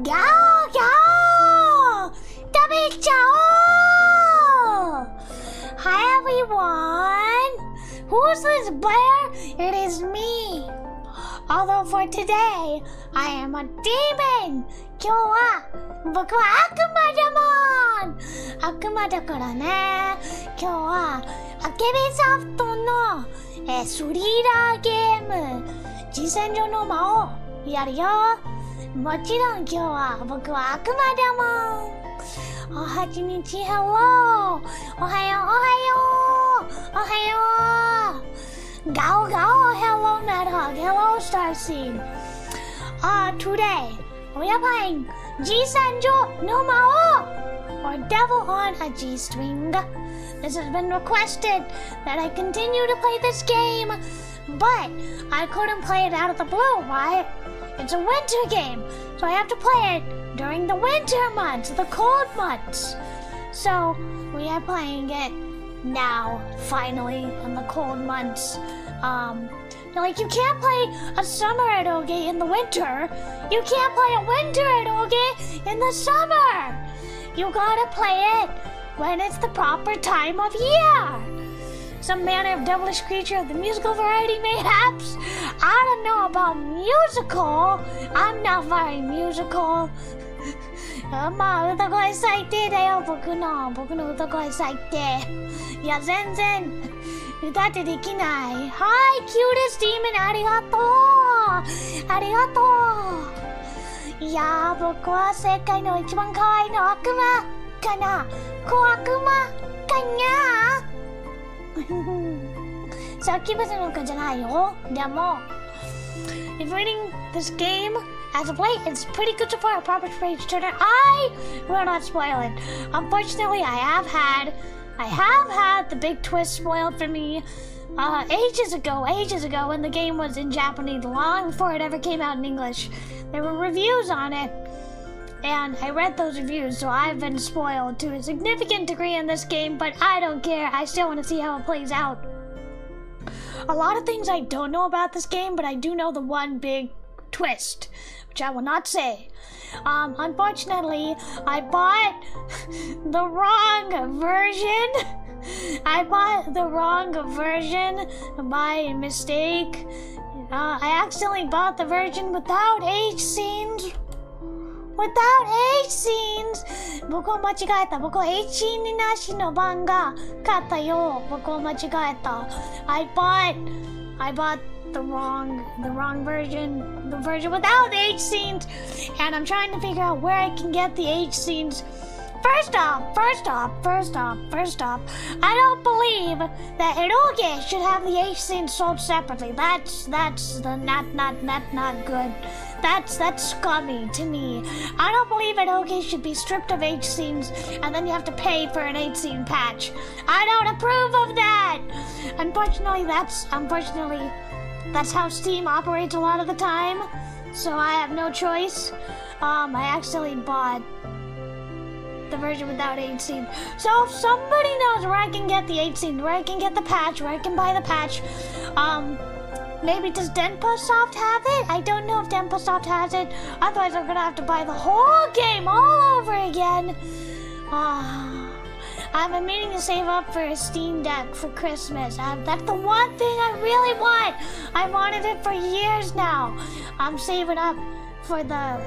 ガオガオ食べちゃおう Hi everyone! Who's this bear? It is me! Although for today, I am a demon! 今日は僕は悪魔だもん悪魔だからね今日はアケビソフトのスリラーゲーム G 線上の魔王やるよもちろん今日は僕は悪魔だもんおはにちハローおはようおはようガオガオ Hello Madhog Hello Starseed Today we are playing G 線上の魔王 or Devil on a G-String This has been requested that I continue to play this game but I couldn't play it out of the blue, right? It's a winter game, so I have to play it during the winter months, the cold months. So we are playing it now, finally, in the cold months. Like you can't play a summer eroge in the winter. You can't play a winter eroge in the summer. You gotta play it when it's the proper time of year. Some manner of devilish creature of the musical variety, mayhaps. I don't know about musical. I'm not very musical. まあ歌声最低だよ僕の歌声最低いや全然歌ってできない Hi cutest demon ありがとうありがとういや僕は世界の一番可愛いの悪魔かな小悪魔かなさっき別の子じゃないよでも If reading this game as of late, it's pretty good so far. Proper page turner. I will not spoil it. Unfortunately, I have had the big twist spoiled for me ages ago when the game was in Japanese, long before it ever came out in English. There were reviews on it, and I read those reviews, so I've been spoiled to a significant degree in this game, but I don't care. I still want to see how it plays out. A lot of things I don't know about this game, but I do know the one big twist, which I will not say. Unfortunately, I bought the wrong version. I bought the wrong version by mistake. I accidentally bought the version without age scenes. Without age scenes! 僕は間違えた。僕はage sceneになしの版が買ったよ。僕は間違えた。I bought the wrong version, the version without age scenes, and I'm trying to figure out where I can get the age scenes. First off, I don't believe that eroge should have the age scenes sold separately. That's the not good. That's scummy to me. I don't believe eroge should be stripped of age scenes and then you have to pay for an age scene patch. I don't approve of that. Unfortunately, that's how Steam operates a lot of the time. So I have no choice. I actually bought the version without age scene. So if somebody knows where I can get the age scene, where I can get the patch, where I can buy the patch, maybe does Denpasoft have it? I don't know if Denpasoft has it. Otherwise I'm gonna have to buy the whole game all over again. I've been meaning to save up for a Steam Deck for Christmas. That's the one thing I really want. I wanted it for years now. I'm saving up for the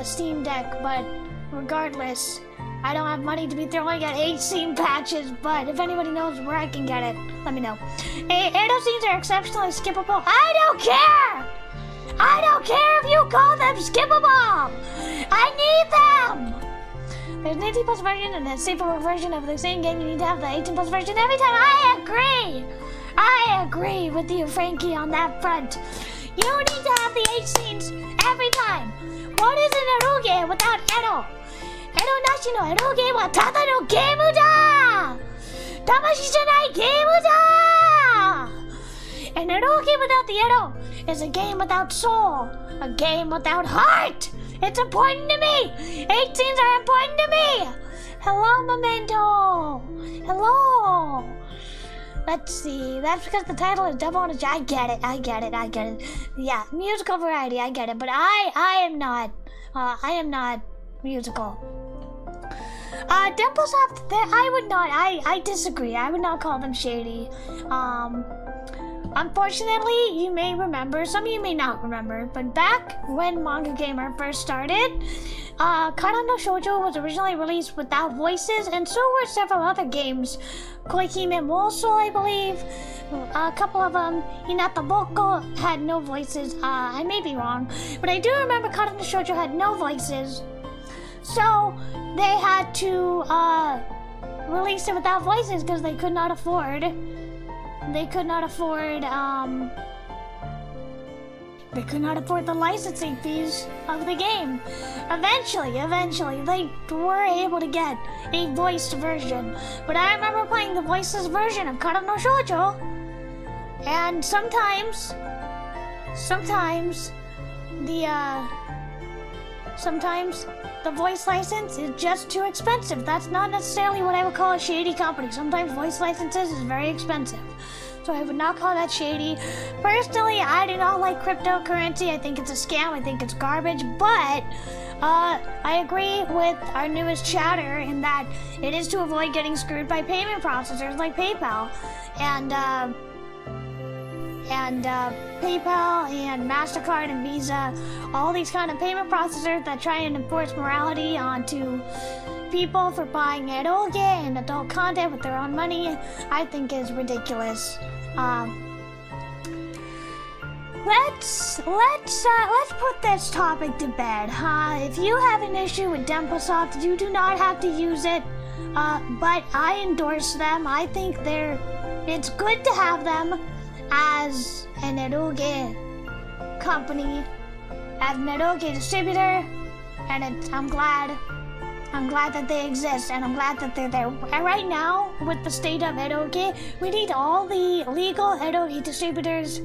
Steam Deck, but regardless, I don't have money to be throwing at age scene patches, but if anybody knows where I can get it, let me know. Edo scenes are exceptionally skippable. I don't care! I don't care if you call them skippable! I need them! There's an 18 plus version and a safer version of the same game. You need to have the 18 plus version every time. I agree with you, Frankie, on that front. You need to have the age scenes every time. What is an eroge without Edo? Edo nashi no eroge wa tada no game da! Tamashi janai game da! An eroge without the Edo is a game without soul. A game without heart! It's important to me! 18s are important to me! Hello, Memento! Hello! Let's see. That's because the title is Devil on a I get it. Yeah, musical variety, I get it. But I am not musical. Dimplesoft, I disagree. I would not call them shady. Unfortunately, you may remember, some of you may not remember, but back when Manga Gamer first started, Kara no Shoujo was originally released without voices, and so were several other games. Koihime Moso, I believe. A couple of them. Hinata Boko had no voices. I may be wrong, but I do remember Kara no Shoujo had no voices. So they had to release it without voices because they could not afford the licensing fees of the game. Eventually, they were able to get a voiced version. But I remember playing the voiceless version of Kara no Shoujo, and sometimes the voice license is just too expensive. That's not necessarily what I would call a shady company. Sometimes voice licenses is very expensive. So I would not call that shady. Personally, I do not like cryptocurrency. I think it's a scam. I think it's garbage. But I agree with our newest chatter in that it is to avoid getting screwed by payment processors like PayPal. And PayPal and MasterCard and Visa, all these kind of payment processors that try and enforce morality onto people for buying eroge and adult content with their own money, I think is ridiculous. Let's put this topic to bed. If you have an issue with Dimplesoft, you do not have to use it. But I endorse them. I think it's good to have them as an eroge company, as an eroge distributor, and I'm glad that they exist, and I'm glad that they're there. Right now, with the state of eroge, we need all the legal eroge distributors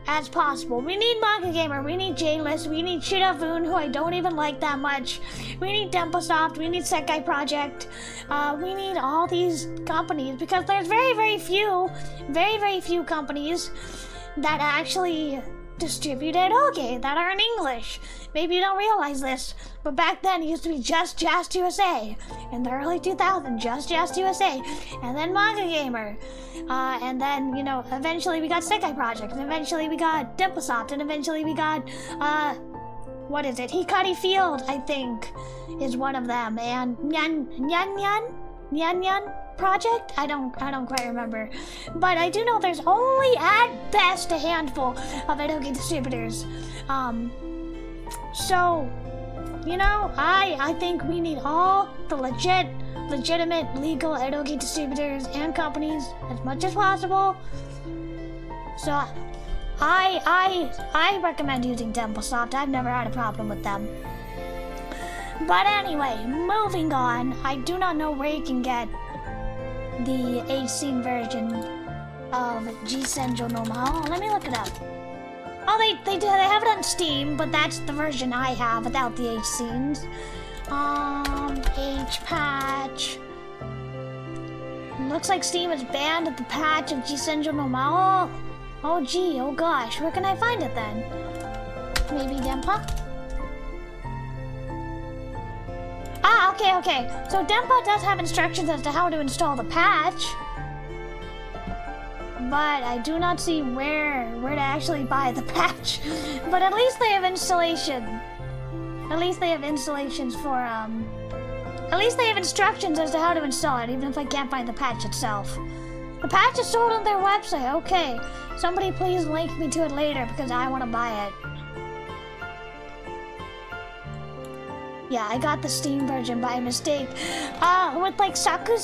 as possible. We need Manga Gamer, we need J-List, we need Shirafun, who I don't even like that much. We need Dimplesoft, we need Sekai Project. We need all these companies because there's very few companies that actually distribute eroge that are in English. Maybe you don't realize this, but back then it used to be just USA. In the early 2000s, just USA. And then Manga Gamer. And then, eventually we got Sekai Project. And eventually we got Dimplesoft. And eventually we got, what is it? Hikari Field, I think, is one of them. And Nyan Project? I don't quite remember. But I do know there's only at best a handful of eroge distributors. So, I think we need all the legitimate legal eroge distributors and companies as much as possible. So I recommend using Dimplesoft. I've never had a problem with them. But anyway, moving on. I do not know where you can get the H-scene version of G-Senjou no Maou. Let me look it up. Oh, they have it on Steam, but that's the version I have without the H-scenes. H-patch. Looks like Steam has banned the patch of G-Senjou no Maou. Oh gee, oh gosh, where can I find it then? Maybe Dempa? Okay. So Dempa does have instructions as to how to install the patch. But I do not see where to actually buy the patch. But at least they have installation. At least they have installations for, at least they have instructions as to how to install it, even if I can't find the patch itself. The patch is sold on their website. Okay. Somebody please link me to it later because I want to buy it. Yeah, I got the Steam version by mistake. With like Saku.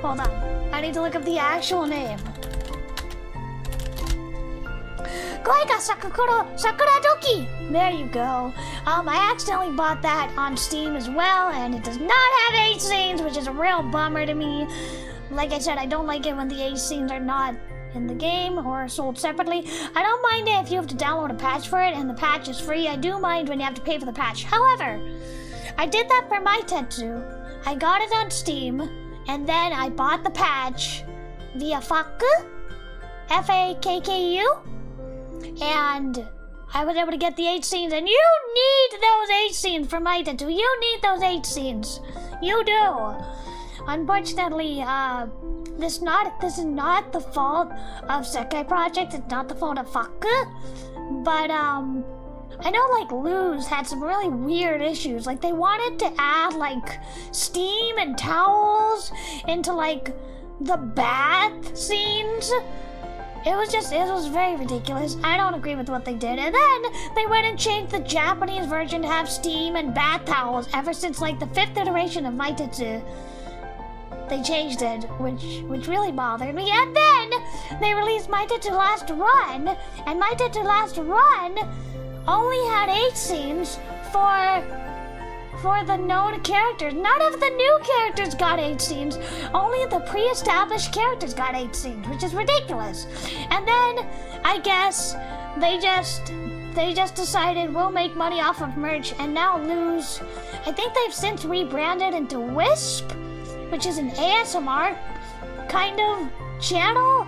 Hold on. I need to look up the actual name. Goiga Sakuradoki! There you go. I accidentally bought that on Steam as well, and it does not have H scenes, which is a real bummer to me. Like I said, I don't like it when the H scenes are not in the game or sold separately. I don't mind it if you have to download a patch for it and the patch is free. I do mind when you have to pay for the patch. However, I did that for my Tetsu. I got it on Steam, and then I bought the patch via Fakku, Fakku, and I was able to get the 8 scenes, and you need those 8 scenes for my tattoo. You need those 8 scenes. You do. Unfortunately, this is not the fault of Sekai Project. It's not the fault of Fakku, but I know like Luz had some really weird issues. Like they wanted to add like steam and towels into like the bath scenes. It was very ridiculous. I don't agree with what they did. And then they went and changed the Japanese version to have steam and bath towels ever since like the 5th iteration of Maitetsu. They changed it, which really bothered me. And then they released Maitetsu Last Run, and Maitetsu Last Run only had 8 scenes for the known characters. None of the new characters got 8 scenes. Only the pre-established characters got 8 scenes, which is ridiculous. And then I guess they just decided we'll make money off of merch, and now Luz, I think they've since rebranded into Wisp, which is an ASMR kind of channel.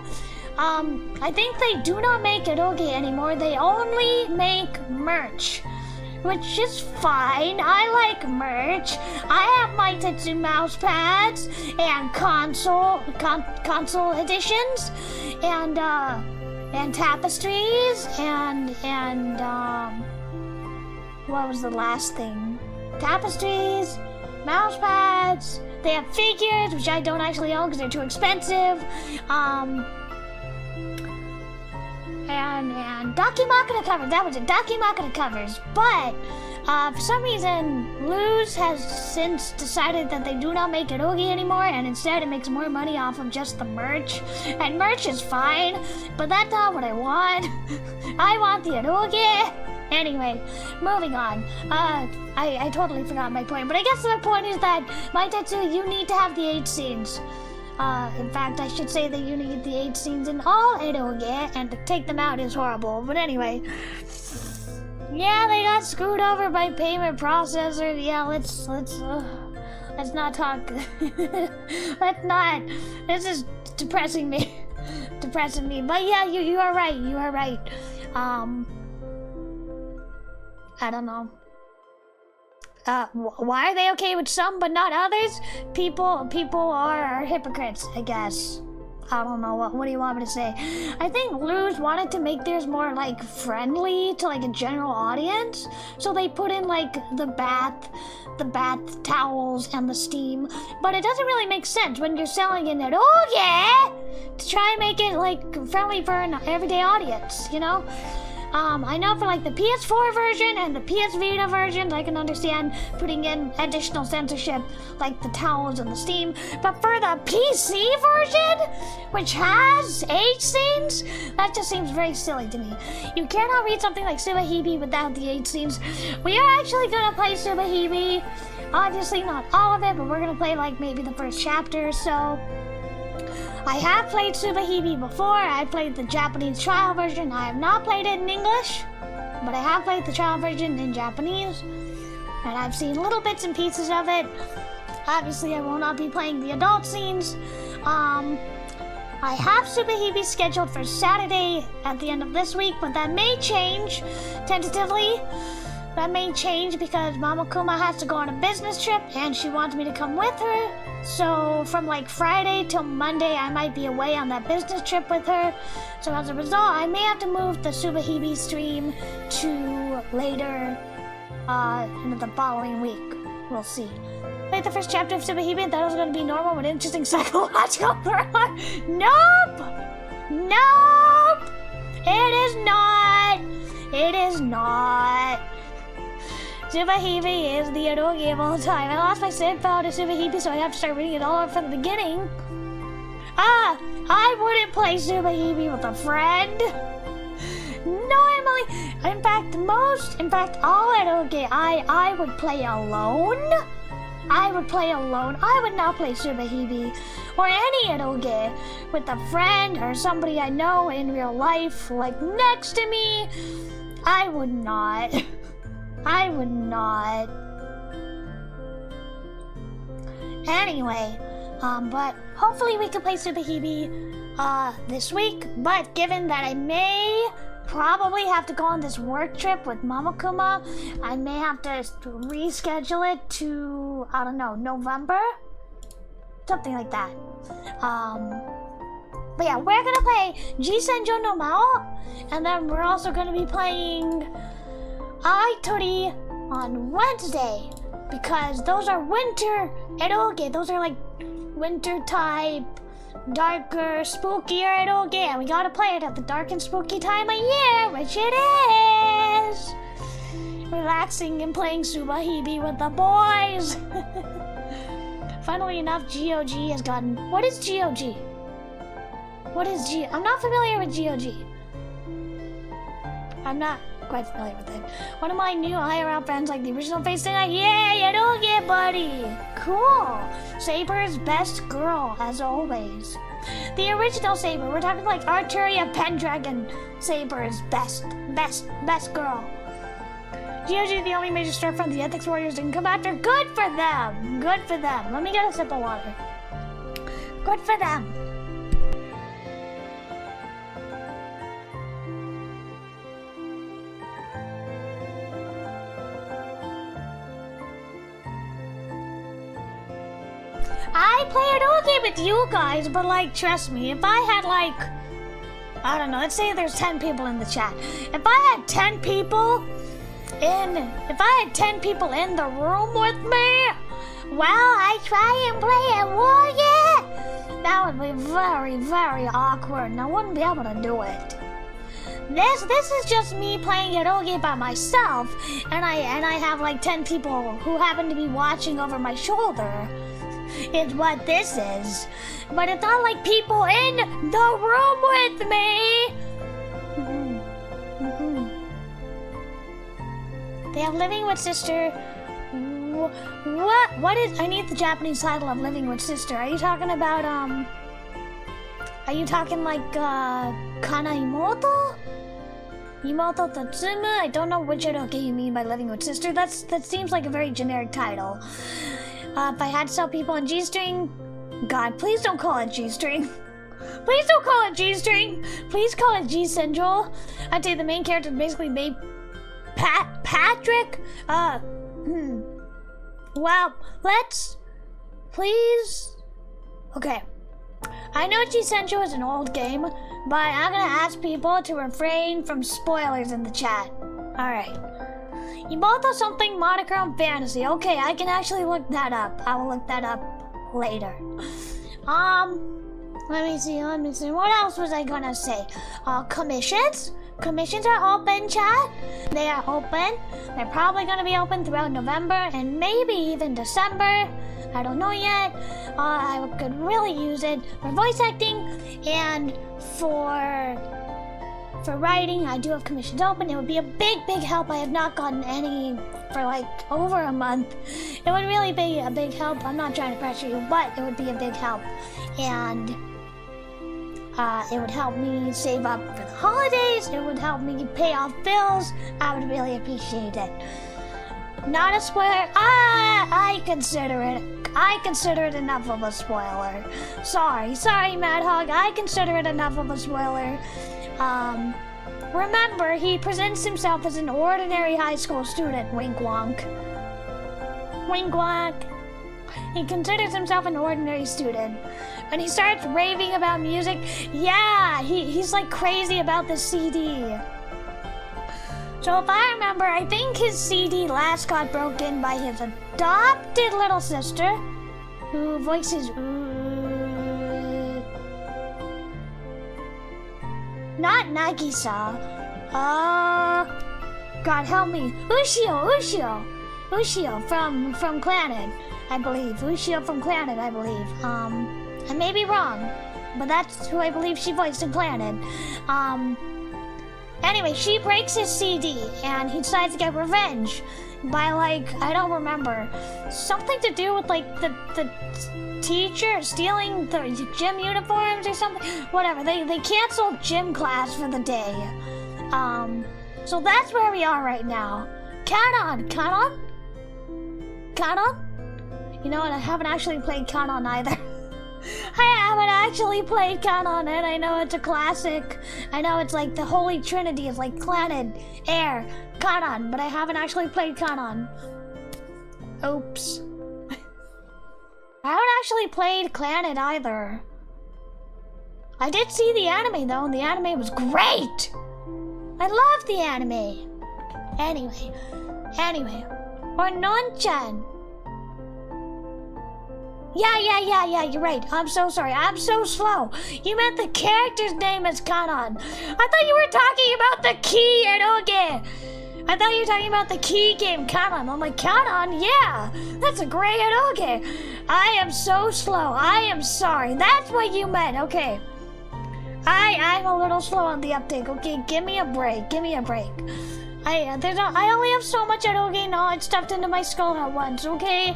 I think they do not make eroge anymore. They only make merch, which is fine. I like merch. I have my Tetsu mouse pads and console editions and tapestries and what was the last thing? Tapestries, mouse pads. They have figures, which I don't actually own because they're too expensive. And Dakimakura covers. That was it. Dakimakura covers. But for some reason, Luz has since decided that they do not make eroge anymore, and instead it makes more money off of just the merch. And merch is fine, but that's not what I want. I want the eroge. Anyway, moving on. I totally forgot my point, but I guess my point is that Maitetsu, you need to have the 8 scenes. In fact, I should say that you need the 8 scenes in all eroge, and to take them out is horrible. But anyway, yeah, they got screwed over by payment processor. Yeah, let's not talk. Let's not. This is depressing me. But yeah, you are right. You are right. I don't know. Why are they okay with some but not others? People are hypocrites, I guess. I don't know, what do you want me to say? I think Luz wanted to make theirs more like friendly to like a general audience, so they put in like the bath towels and the steam, but it doesn't really make sense when you're selling an eroge to try and make it like friendly for an everyday audience, you know? I know for like the PS4 version and the PS Vita versions, I can understand putting in additional censorship like the towels and the steam, but for the PC version, which has 8 scenes, that just seems very silly to me. You cannot read something like Tsubahibi without the 8 scenes. We are actually gonna play Tsubahibi. Obviously not all of it, but we're gonna play like maybe the first chapter or so. I have played Tsubahibi before. I played the Japanese trial version. I have not played it in English, but I have played the trial version in Japanese, and I've seen little bits and pieces of it. Obviously, I will not be playing the adult scenes. I have Tsubahibi scheduled for Saturday at the end of this week, but that may change tentatively. That may change because Mama Kuma has to go on a business trip and she wants me to come with her. So from like Friday till Monday, I might be away on that business trip with her. So as a result, I may have to move the Tsubahibi stream to later into the following week. We'll see. Played the first chapter of Tsubahibi and thought it was going to be normal but interesting psychological thriller. Nope! Nope! It is not! It is not! Tsubahibi is the eroge of all time. I lost my save file to Tsubahibi, so I have to start reading it all up from the beginning. I wouldn't play Tsubahibi with a friend. Normally, in fact, all eroge I would play alone. I would play alone. I would not play Tsubahibi or any eroge with a friend or somebody I know in real life, like next to me. I would not. I would not. Anyway, But hopefully we can play Tsubahime this week. But given that I may probably have to go on this work trip with Mamakuma, I may have to reschedule it to, I don't know, November? Something like that. But yeah, we're gonna play G線上の魔王, and then we're also gonna be playing Aitori on Wednesday, because those are winter eroge. Those are like winter type, darker, spookier eroge, and we gotta play it at the dark and spooky time of year, which it is. Relaxing and playing Tsubahime with the boys. Funnily enough, GOG has gotten... What is GOG? What is G? I'm not familiar with GOG. I'm not quite familiar with it. One of my new IRL friends, like the original face thing, like, yay, eroge, buddy! Cool! Saber's best girl, as always. The original Saber, we're talking like Arturia Pendragon. Saber's best girl. GOG, the only major storefront the ethics warriors didn't come after. Good for them! Good for them. Let me get a sip of water. Good for them. I play eroge with you guys, but like, trust me, if I had like, I don't know, let's say there's 10 people in the chat. If I had 10 people in the room with me, while I try and play eroge, that would be very, very awkward, and I wouldn't be able to do it. This is just me playing eroge by myself, and I have like 10 people who happen to be watching over my shoulder. Is what this is. But it's not like people in the room with me. They have Living with Sister. What is... I need the Japanese title of Living with Sister. Are you talking about, Are you talking like, Kana Imoto? Imoto Tatsumu? I don't know which eroge you mean by Living with Sister. That seems like a very generic title. If I had to tell people on G-string, God, please don't call it G-string. Please don't call it G-string. Please call it G-Senjou. I'd say the main character is basically made Patrick. Well, let's please. Okay. I know G-Senjou is an old game, but I'm gonna ask people to refrain from spoilers in the chat. All right. Imoto something monochrome fantasy. Okay, I can actually look that up. I will look that up later. Let me see. What else was I gonna say? Commissions? Commissions are open, chat. They are open. They're probably gonna be open throughout November and maybe even December. I don't know yet. I could really use it for voice acting and for writing. I do have commissions open. It would be a big help. I have not gotten any for like over a month. It would really be a big help. I'm not trying to pressure you, but it would be a big help. And it would help me save up for the holidays. It would help me pay off bills. I would really appreciate it. Not a spoiler. I consider it enough of a spoiler. Sorry, Mad Hog. I consider it enough of a spoiler. Remember, he presents himself as an ordinary high school student, wink wonk. Wink wonk. He considers himself an ordinary student. And he starts raving about music. Yeah, he's like crazy about the CD. So if I remember, I think his CD last got broken by his adopted little sister, who voices not Nagisa. God help me. Ushio from Clannad, I believe. Ushio from Clannad, I believe. I may be wrong, but that's who I believe she voiced in Clannad. Anyway, she breaks his CD, and he decides to get revenge by, like, I don't remember, something to do with, like, the teacher stealing the gym uniforms or something. Whatever, they canceled gym class for the day. So that's where we are right now. Count on? You know what, I haven't actually played Count On either. I haven't actually played Kanon, and I know it's a classic. I know it's like the holy trinity of like Clannad, Air, Kanon, but I haven't actually played Kanon. Oops. I haven't actually played Clannad either. I did see the anime though, and the anime was great! I love the anime! Anyway. Or Non-chan. Yeah, you're right. I'm so sorry. I'm so slow. You meant the character's name is Kanon. I thought you were talking about the key eroge. I thought you were talking about the key game Kanon. I'm like, Kanon? Yeah, that's a great eroge. I am so slow. I am sorry. That's what you meant. Okay. I'm a little slow on the uptake. Okay, give me a break. I only have so much eroge knowledge stuffed into my skull at once, okay?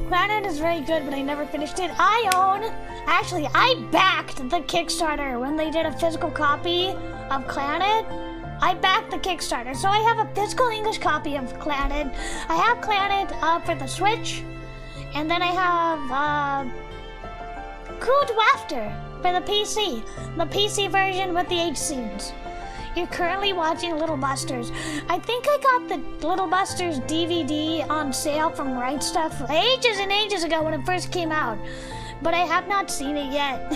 Clannad is very good, but I never finished it. Actually, I backed the Kickstarter when they did a physical copy of Clannad. I backed the Kickstarter, so I have a physical English copy of Clannad. I have Clannad for the Switch, and then I have Cool After for the PC version with the H scenes. You're currently watching Little Busters. I think I got the Little Busters DVD on sale from Right Stuff ages and ages ago when it first came out, but I have not seen it yet.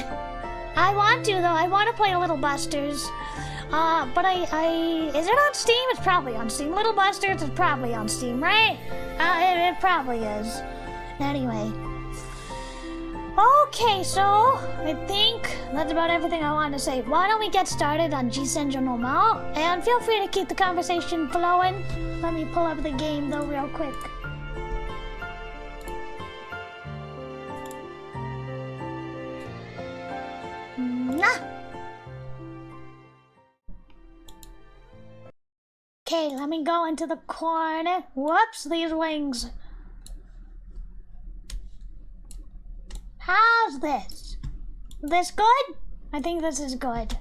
I want to though. I want to play Little Busters. But is it on Steam? It's probably on Steam. Little Busters is probably on Steam, right? It probably is. Anyway. Okay, so I think that's about everything I wanted to say. Why don't we get started on G線上の魔王? And feel free to keep the conversation flowing. Let me pull up the game though real quick. Okay, let me go into the corner. Whoops, these wings. How's this? This good? I think this is good.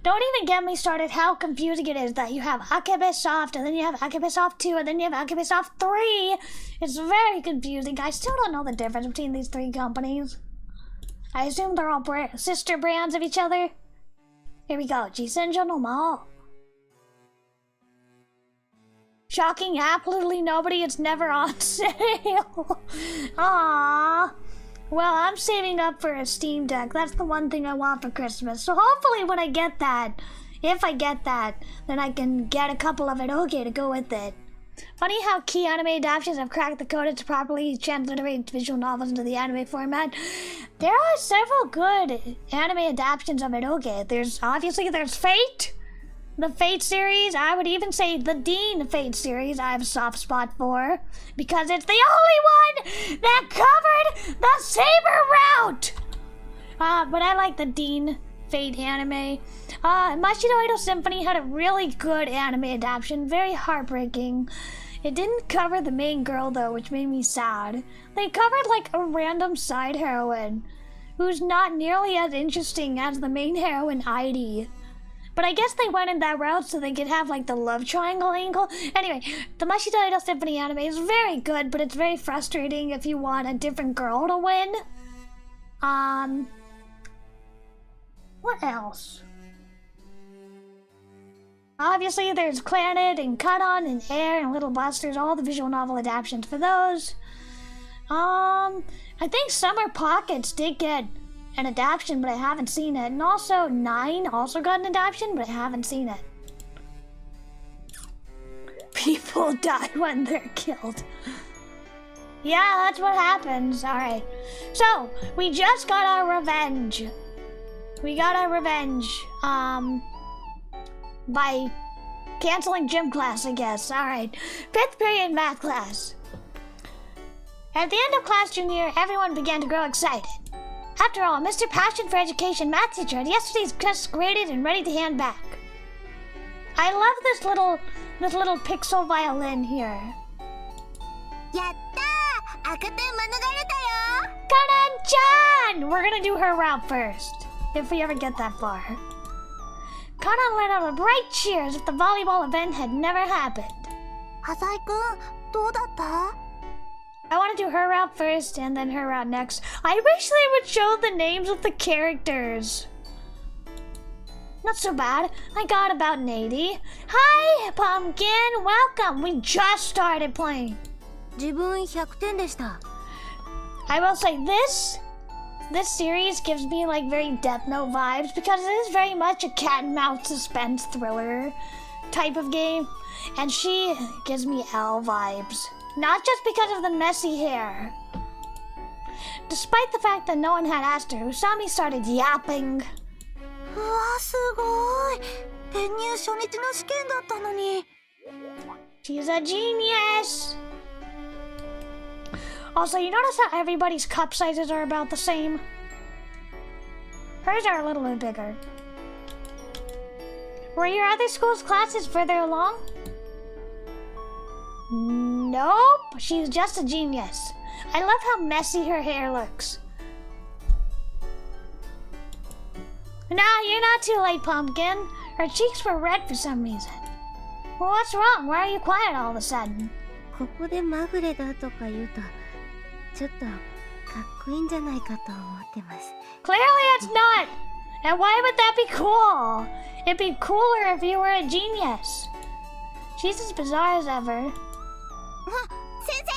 Don't even get me started how confusing it is that you have Akebesoft, and then you have Akebesoft 2, and then you have Akebesoft 3. It's very confusing. I still don't know the difference between these three companies. I assume they're all sister brands of each other. Here we go. G線上の魔王. Shocking, absolutely nobody. It's never on sale. Aww. Well, I'm saving up for a Steam Deck. That's the one thing I want for Christmas. So hopefully when I get that, if I get that, then I can get a couple of eroge to go with it. Funny how key anime adaptations have cracked the code to properly transliterate visual novels into the anime format. There are several good anime adaptations of eroge. There's Fate. The Fate series, I would even say the Dean Fate series I have a soft spot for, because it's the only one that covered the saber route! But I like the Dean Fate anime. Mashido Idol Symphony had a really good anime adaptation, very heartbreaking. It didn't cover the main girl though, which made me sad. They covered like a random side heroine, who's not nearly as interesting as the main heroine Heidi. But I guess they went in that route so they could have like the love triangle angle. Anyway, the Mashido Idol Symphony anime is very good, but it's very frustrating if you want a different girl to win. What else? Obviously there's Clannad and Kanon and Air and Little Busters, all the visual novel adaptations for those. I think Summer Pockets did get an adaptation, but I haven't seen it. And also 9 also got an adaptation, but I haven't seen it. People die when they're killed. Yeah, that's what happens. Alright. So, we just got our revenge. By canceling gym class, I guess. Alright. 5th period math class. At the end of class junior, everyone began to grow excited. After all, Mr. Passion for Education math teacher had yesterday's test graded and ready to hand back. I love this little pixel violin here. Kanan-chan! We're gonna do her route first, if we ever get that far. Kanan let out a bright cheer as if the volleyball event had never happened. I want to do her route first and then her route next. I wish they would show the names of the characters. Not so bad. I got about an 80. Hi, Pumpkin. Welcome. We just started playing. 自分100点でした。 I will say this series gives me like very Death Note vibes because it is very much a cat and mouse suspense thriller type of game. And she gives me L vibes. Not just because of the messy hair. Despite the fact that no one had asked her, Usami started yapping. うわ、すごい。転入初日の試験だったのに。 She's a genius. Also, you notice how everybody's cup sizes are about the same? Hers are a little bit bigger. Were your other school's classes further along? Nope, she's just a genius. I love how messy her hair looks. Nah, you're not too late, Pumpkin. Her cheeks were red for some reason. Well, what's wrong? Why are you quiet all of a sudden? ここでまぐれだとか言うと、ちょっとかっこいいんじゃないかと思ってます。 Clearly it's not! And why would that be cool? It'd be cooler if you were a genius. She's as bizarre as ever. 先生!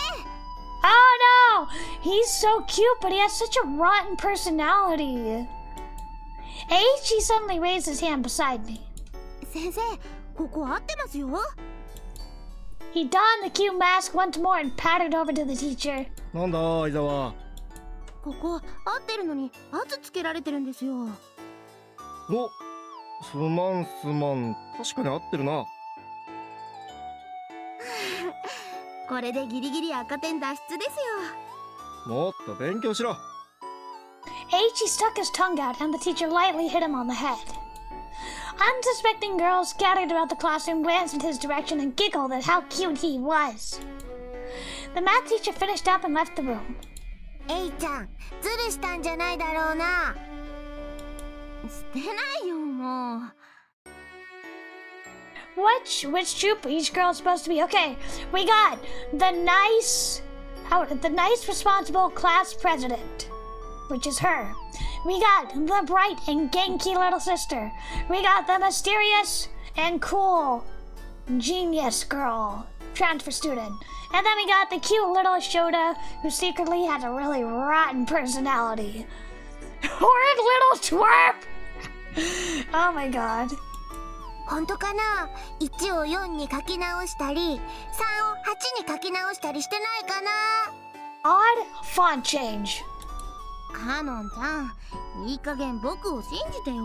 Oh no! He's so cute, but he has such a rotten personality. Aichi suddenly raised his hand beside me. 先生、ここ合ってますよ。 He donned the cute mask once more and pattered over to the teacher. なんだ、相沢。ここ合ってるのに圧つけられてるんですよ。お、すまんすまん。確かに合ってるな。これでギリギリ赤点脱出ですよ。もっと勉強しろ。Aichi stuck his tongue out and the teacher lightly hit him on the head. Unsuspecting girls scattered about the classroom glanced in his direction and giggled at how cute he was. The math teacher finished up and left the room. エイちゃん、ズルしたんじゃないだろうな。してないよ、もう。Which troop each girl is supposed to be? Okay, we got the nice responsible class president, which is her. We got the bright and ganky little sister. We got the mysterious and cool genius girl, transfer student. And then we got the cute little Shota who secretly has a really rotten personality. Horrid little twerp! Oh my god. 本当かな ?1 を4に書き直したり、3を8に書き直したりしてないかな Odd font change. カノンちゃん、いい加減僕を信じてよ。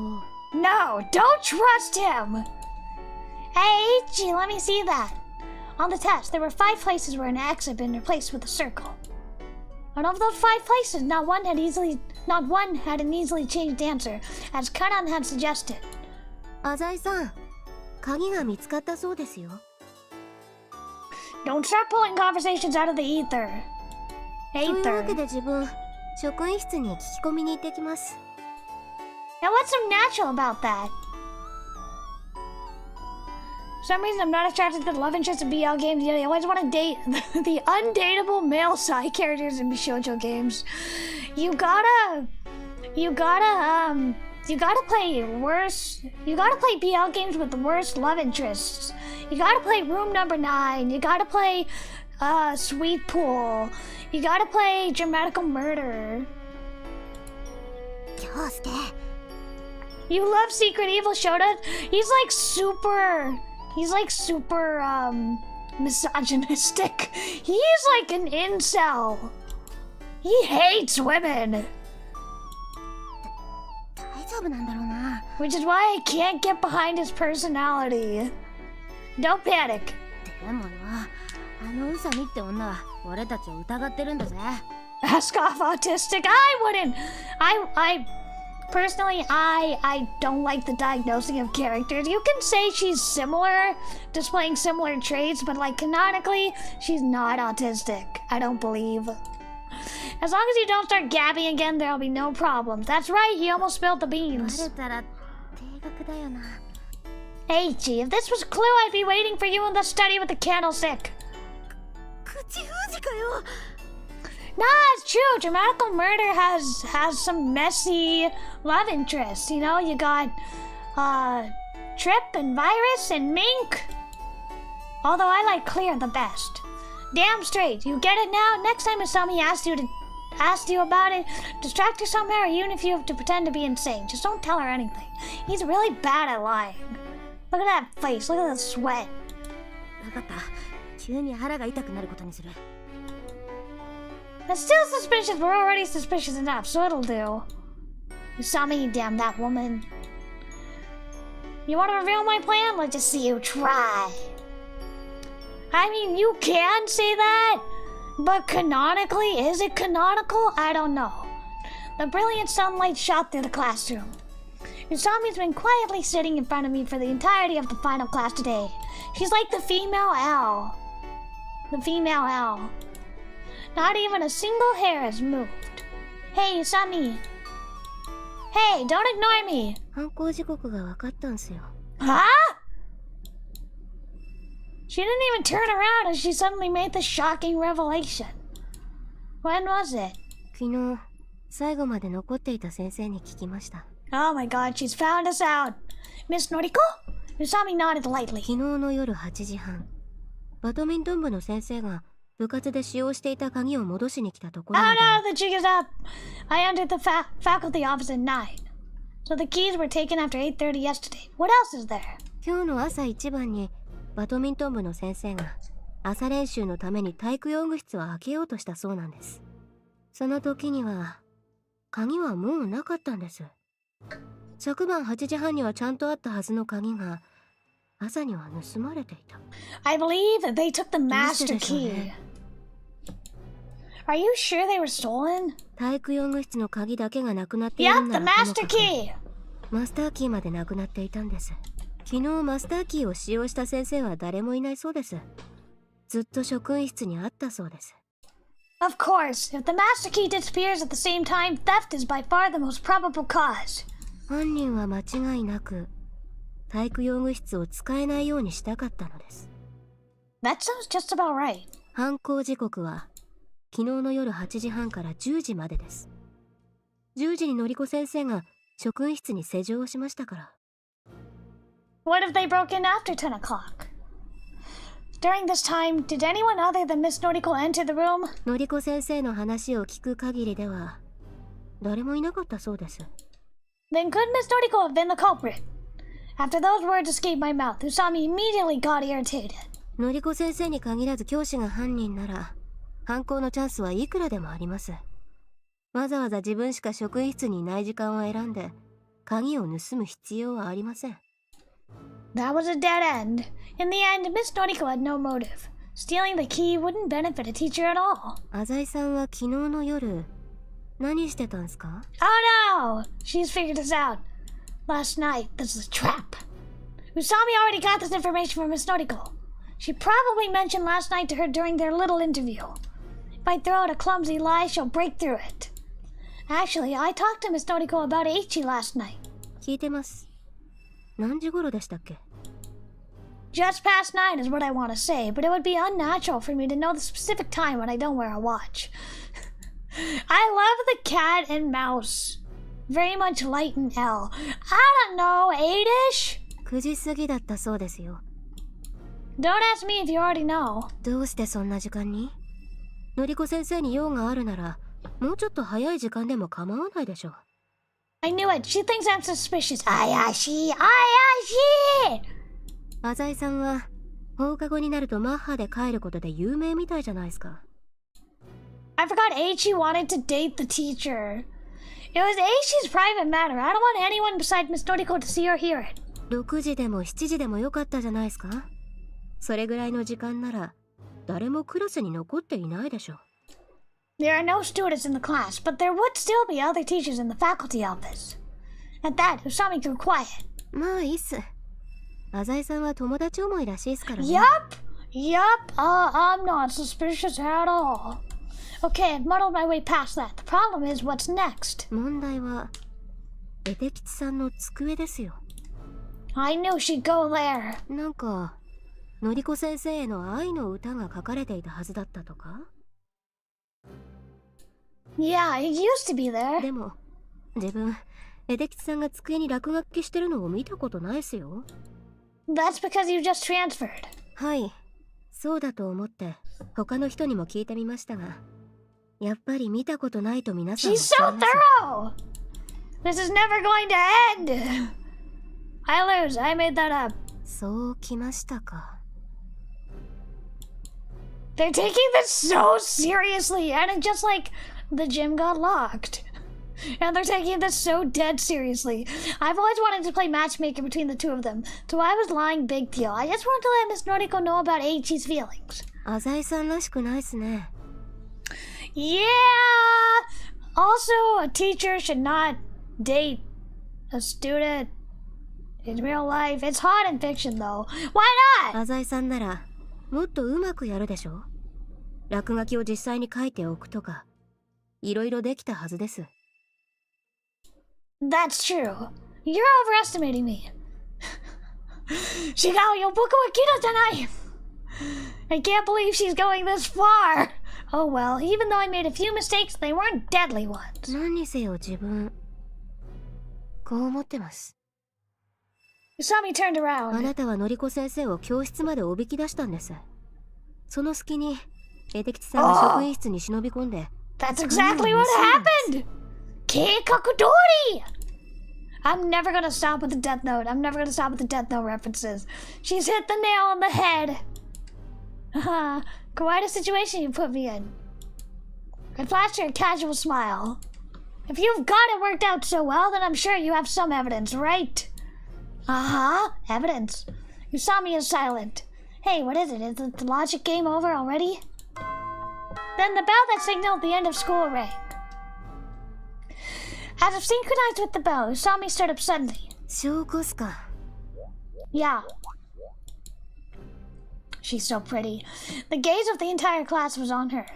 No, don't trust him! Hey, Ichi, let me see that. On the test, there were 5 places where an X had been replaced with a circle. And of those 5 places, not one had an easily changed answer, as Kanan had suggested. 浅井さん、鍵が見つかったそうですよ。Don't start pulling conversations out of the ether. というわけで自分、職員室に聞き込みに行ってきます。Now what's so natural about that? For some reason I'm not attracted to the love interest of BL games, yet I always want to date the undateable male side characters in shoujo games. You gotta play BL games with the worst love interests. You gotta play Room Number 9. You gotta play Sweet Pool. You gotta play Dramatical Murder. 京介。 You love Secret Evil Shota? He's like super misogynistic. He's like an incel. He hates women. 大丈夫なんだろうな。 Which is why I can't get behind his personality. Don't panic. でもよ、あの宇佐美って女は俺たちを疑ってるんだぜ。 Ask off autistic? I wouldn't. I personally, I don't like the diagnosing of characters. You can say she's similar, displaying similar traits, but like canonically, she's not autistic. I don't believe. As long as you don't start gabbing again, there'll be no problems. That's right, he almost spilled the beans. バレたら定額だよな。 Aichi, if this was Clue, I'd be waiting for you in the study with the candlestick. 口封じかよ。Nah, it's true. Dramatical murder has some messy love interests. You know, you got Trip and Virus and Mink. Although I like Clear the best. Damn straight. You get it now? Next time Asami asks you about it, distract her somehow, or even if you have to pretend to be insane. Just don't tell her anything. He's really bad at lying. Look at that face. Look at the sweat. わかった。急に腹が痛くなることにする。That's still suspicious. We're already suspicious enough, so it'll do. Usami, damn that woman. You want to reveal my plan? Let's just see you try. I mean, you can say that, but canonically, is it canonical? I don't know. The brilliant sunlight shot through the classroom. Usami's been quietly sitting in front of me for the entirety of the final class today. She's like the female L. The female L. Not even a single hair has moved. Hey, Usami. Hey, don't ignore me. 犯行時刻が分かったんすよ。Huh? She didn't even turn around as she suddenly made the shocking revelation. When was it? 昨日、最後まで残っていた先生に聞きました。Oh my god, she's found us out. Miss Noriko? Usami nodded lightly. 昨日の夜8時半、バドミントン部の先生が部活で使用していた鍵を戻しに来たところ Oh まで。 no, the jig is up. I entered the faculty office at 9. So the keys were taken after 8:30 yesterday. What else is there? 今日の朝一番にバドミントン部の先生が朝練習のために体育用具室を開けようとしたそうなんです。その時には鍵はもうなかったんです。昨晩8時半にはちゃんとあったはずの鍵が朝には盗まれていた。 I believe that they took the master key. Are you sure they were stolen? 体育用具室の鍵だけがなくなっている Yep, んな the らとも master かく key. マスターキーまでなくなっていたんです。昨日マスターキーを使用した先生は誰もいないそうです。ずっと職員室にあったそうです。 Of course, if the master key disappears at the same time, theft is by far the most probable cause. 犯人は間違いなく体育用具室を使えないようにしたかったのです。 That sounds just about right. 犯行時刻は昨日の夜8時半から10時までです。10時にのりこ先生が職員室に施錠をしましたから。 What if they broke in after 10 o'clock? During this time, did anyone other than Miss Noriko enter the room? のりこ先生の話を聞く限りでは誰もいなかったそうです。 Then could Miss Noriko have been the culprit? After those words escaped my mouth, Usami immediately got irritated. のりこ先生に限らず教師が犯人なら犯行のチャンスはいくらでもあります。わざわざ自分しか職員室にいない時間を選んで鍵を盗む必要はありません。 That was a dead end. In the end, Miss Noriko had no motive. Stealing the key wouldn't benefit a teacher at all. 浅井さんは昨日の夜何してたんすか？ Oh no! She's figured us out. Last night, this is a trap. Usami already got this information from Miss Noriko. She probably mentioned last night to her during their little interview. If I throw out a clumsy lie, she'll break through it. Actually, I talked to Miss Noriko about Eichi last night. 聞いてます。何時頃でしたっけ？ Just past 9 is what I want to say, but it would be unnatural for me to know the specific time when I don't wear a watch. I love the cat and mouse. Very much light and L. I don't know, 8-ish? 9時過ぎだったそうですよ。 Don't ask me if you already know. どうしてそんな時間に？のりこ先生に用があるならもうちょっと早い時間でも構わないでしょう。 I knew it. She thinks I'm suspicious. Ayashi! Ayashi! 浅井さんは放課後になるとマッハで帰ることで有名みたいじゃないですか。 I forgot Eichi wanted to date the teacher. It was Eichi's private matter. I don't want anyone besides Miss Noriko to see or hear it. 6時でも7時でもよかったじゃないですか。それぐらいの時間なら誰もクラスに残っていないでしょう。 There are no students in the class, but there would still be other teachers in the faculty office. At that, Usami grew quiet. まあいいっす。浅井さんは友達思いらしいですからね。Yup. I'm not suspicious at all. Okay, I've muddled my way past that. The problem is what's next. 問題はエテ吉さんの机ですよ。 I knew she'd go there. なんかのりこ先生への愛の歌が書かれていたはずだったとか？ Yeah, it used to be there. でも自分エデキツさんが机に落書きしてるのを見たことないっすよ。 That's because you just transferred. はい、そうだと思って他の人にも聞いてみましたが、やっぱり見たことないと皆さん She's おっしゃい so ます。 thorough! This is never going to end! I lose, I made that up. そうきましたか。 They're taking this so seriously, and it's just like the gym got locked. And they're taking this so dead seriously. I've always wanted to play matchmaker between the two of them, so I was lying big deal. I just wanted to let Miss Noriko know about Eiichi's feelings. 浅井さんらしくないっすね。 Yeah! Also, a teacher should not date a student in real life. It's hot in fiction, though. Why not? 浅井さんならもっとうまくやるでしょ。落書きを実際に書いておくとか、いろいろできたはずです。 That's true. You're overestimating me. 違うよ、僕はキラじゃない。I can't believe she's going this far. Oh well, even though I made a few mistakes, they weren't deadly ones. 何にせよ自分こう思ってます。 Usami turned あ around. なたはのりこ先生を教室までおびき出したんです。その隙にエデキチさんが職員室に忍び込んで、 That's exactly what happened! 計画通り! I'm never gonna stop with the Death Note. I'm never gonna stop with the Death Note references. She's hit the nail on the head. Quite a situation you put me in. I flashed her a casual smile. If you've got it worked out so well, then I'm sure you have some evidence, right? Evidence. Usami is silent. Hey, what is it? Is the logic game over already? Then the bell that signaled the end of school rang. As if synchronized with the bell, Usami stood up suddenly. 証拠っすか。 Yeah. She's so pretty. The gaze of the entire class was on her.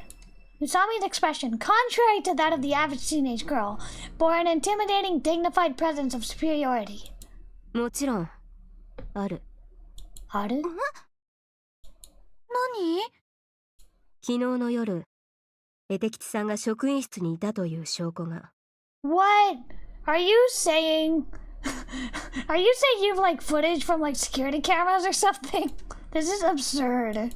Usami's expression, contrary to that of the average teenage girl, bore an intimidating, dignified presence of superiority. もちろんある。 Haru? 何？何？昨日の夜エデキチさんが職員室にいたという証拠が。 What? Are you saying... Are you saying you've like footage from like security cameras or something? This is absurd.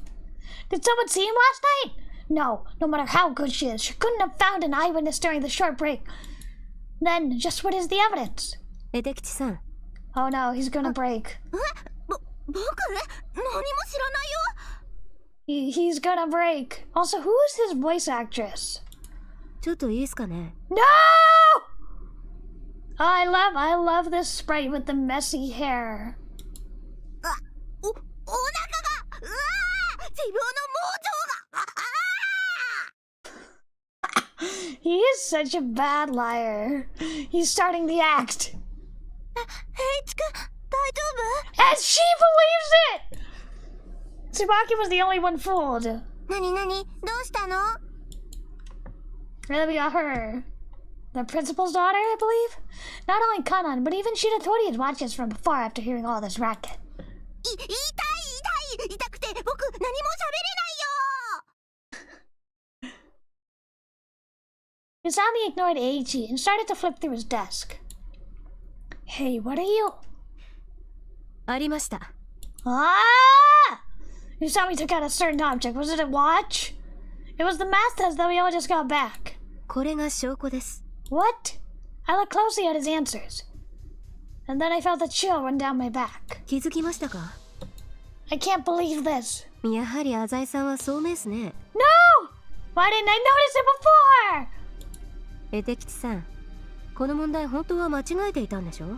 Did someone see him last night? No, no matter how good she is, she couldn't have found an eyewitness during the short break. Then, just what is the evidence? エデキチさん。 Oh no, he's gonna break. 僕？何も知らないよ。 He's gonna break. Also, who is his voice actress? ちょっといいっすかね。 No! I love this sprite with the messy hair. お腹が、うわー、自分の盲腸が。 He is such a bad liar. He's starting the act. 平地君、大丈夫？ And she believes it! Tsubaki was the only one fooled. 何？どうしたの？ Then we got her. The principal's daughter, I believe? Not only Kanan, but even Shiratori had watched us from afar after hearing all this racket. 痛くて僕何も喋れないよ。 Usami ignored Eiichi and started to flip through his desk. Hey, what are you? ありました。 Ah! Usami took out a certain object. Was it a watch? It was the math test that we all just got back. これが証拠です。 What? I looked closely at his answers. And then I felt a chill run down my back. 気づきましたか？ I can't believe this. やはり浅井さんは聡明っすね。 No! Why didn't I notice it before? エデキチさん、この問題本当は間違えていたんでしょ？どうい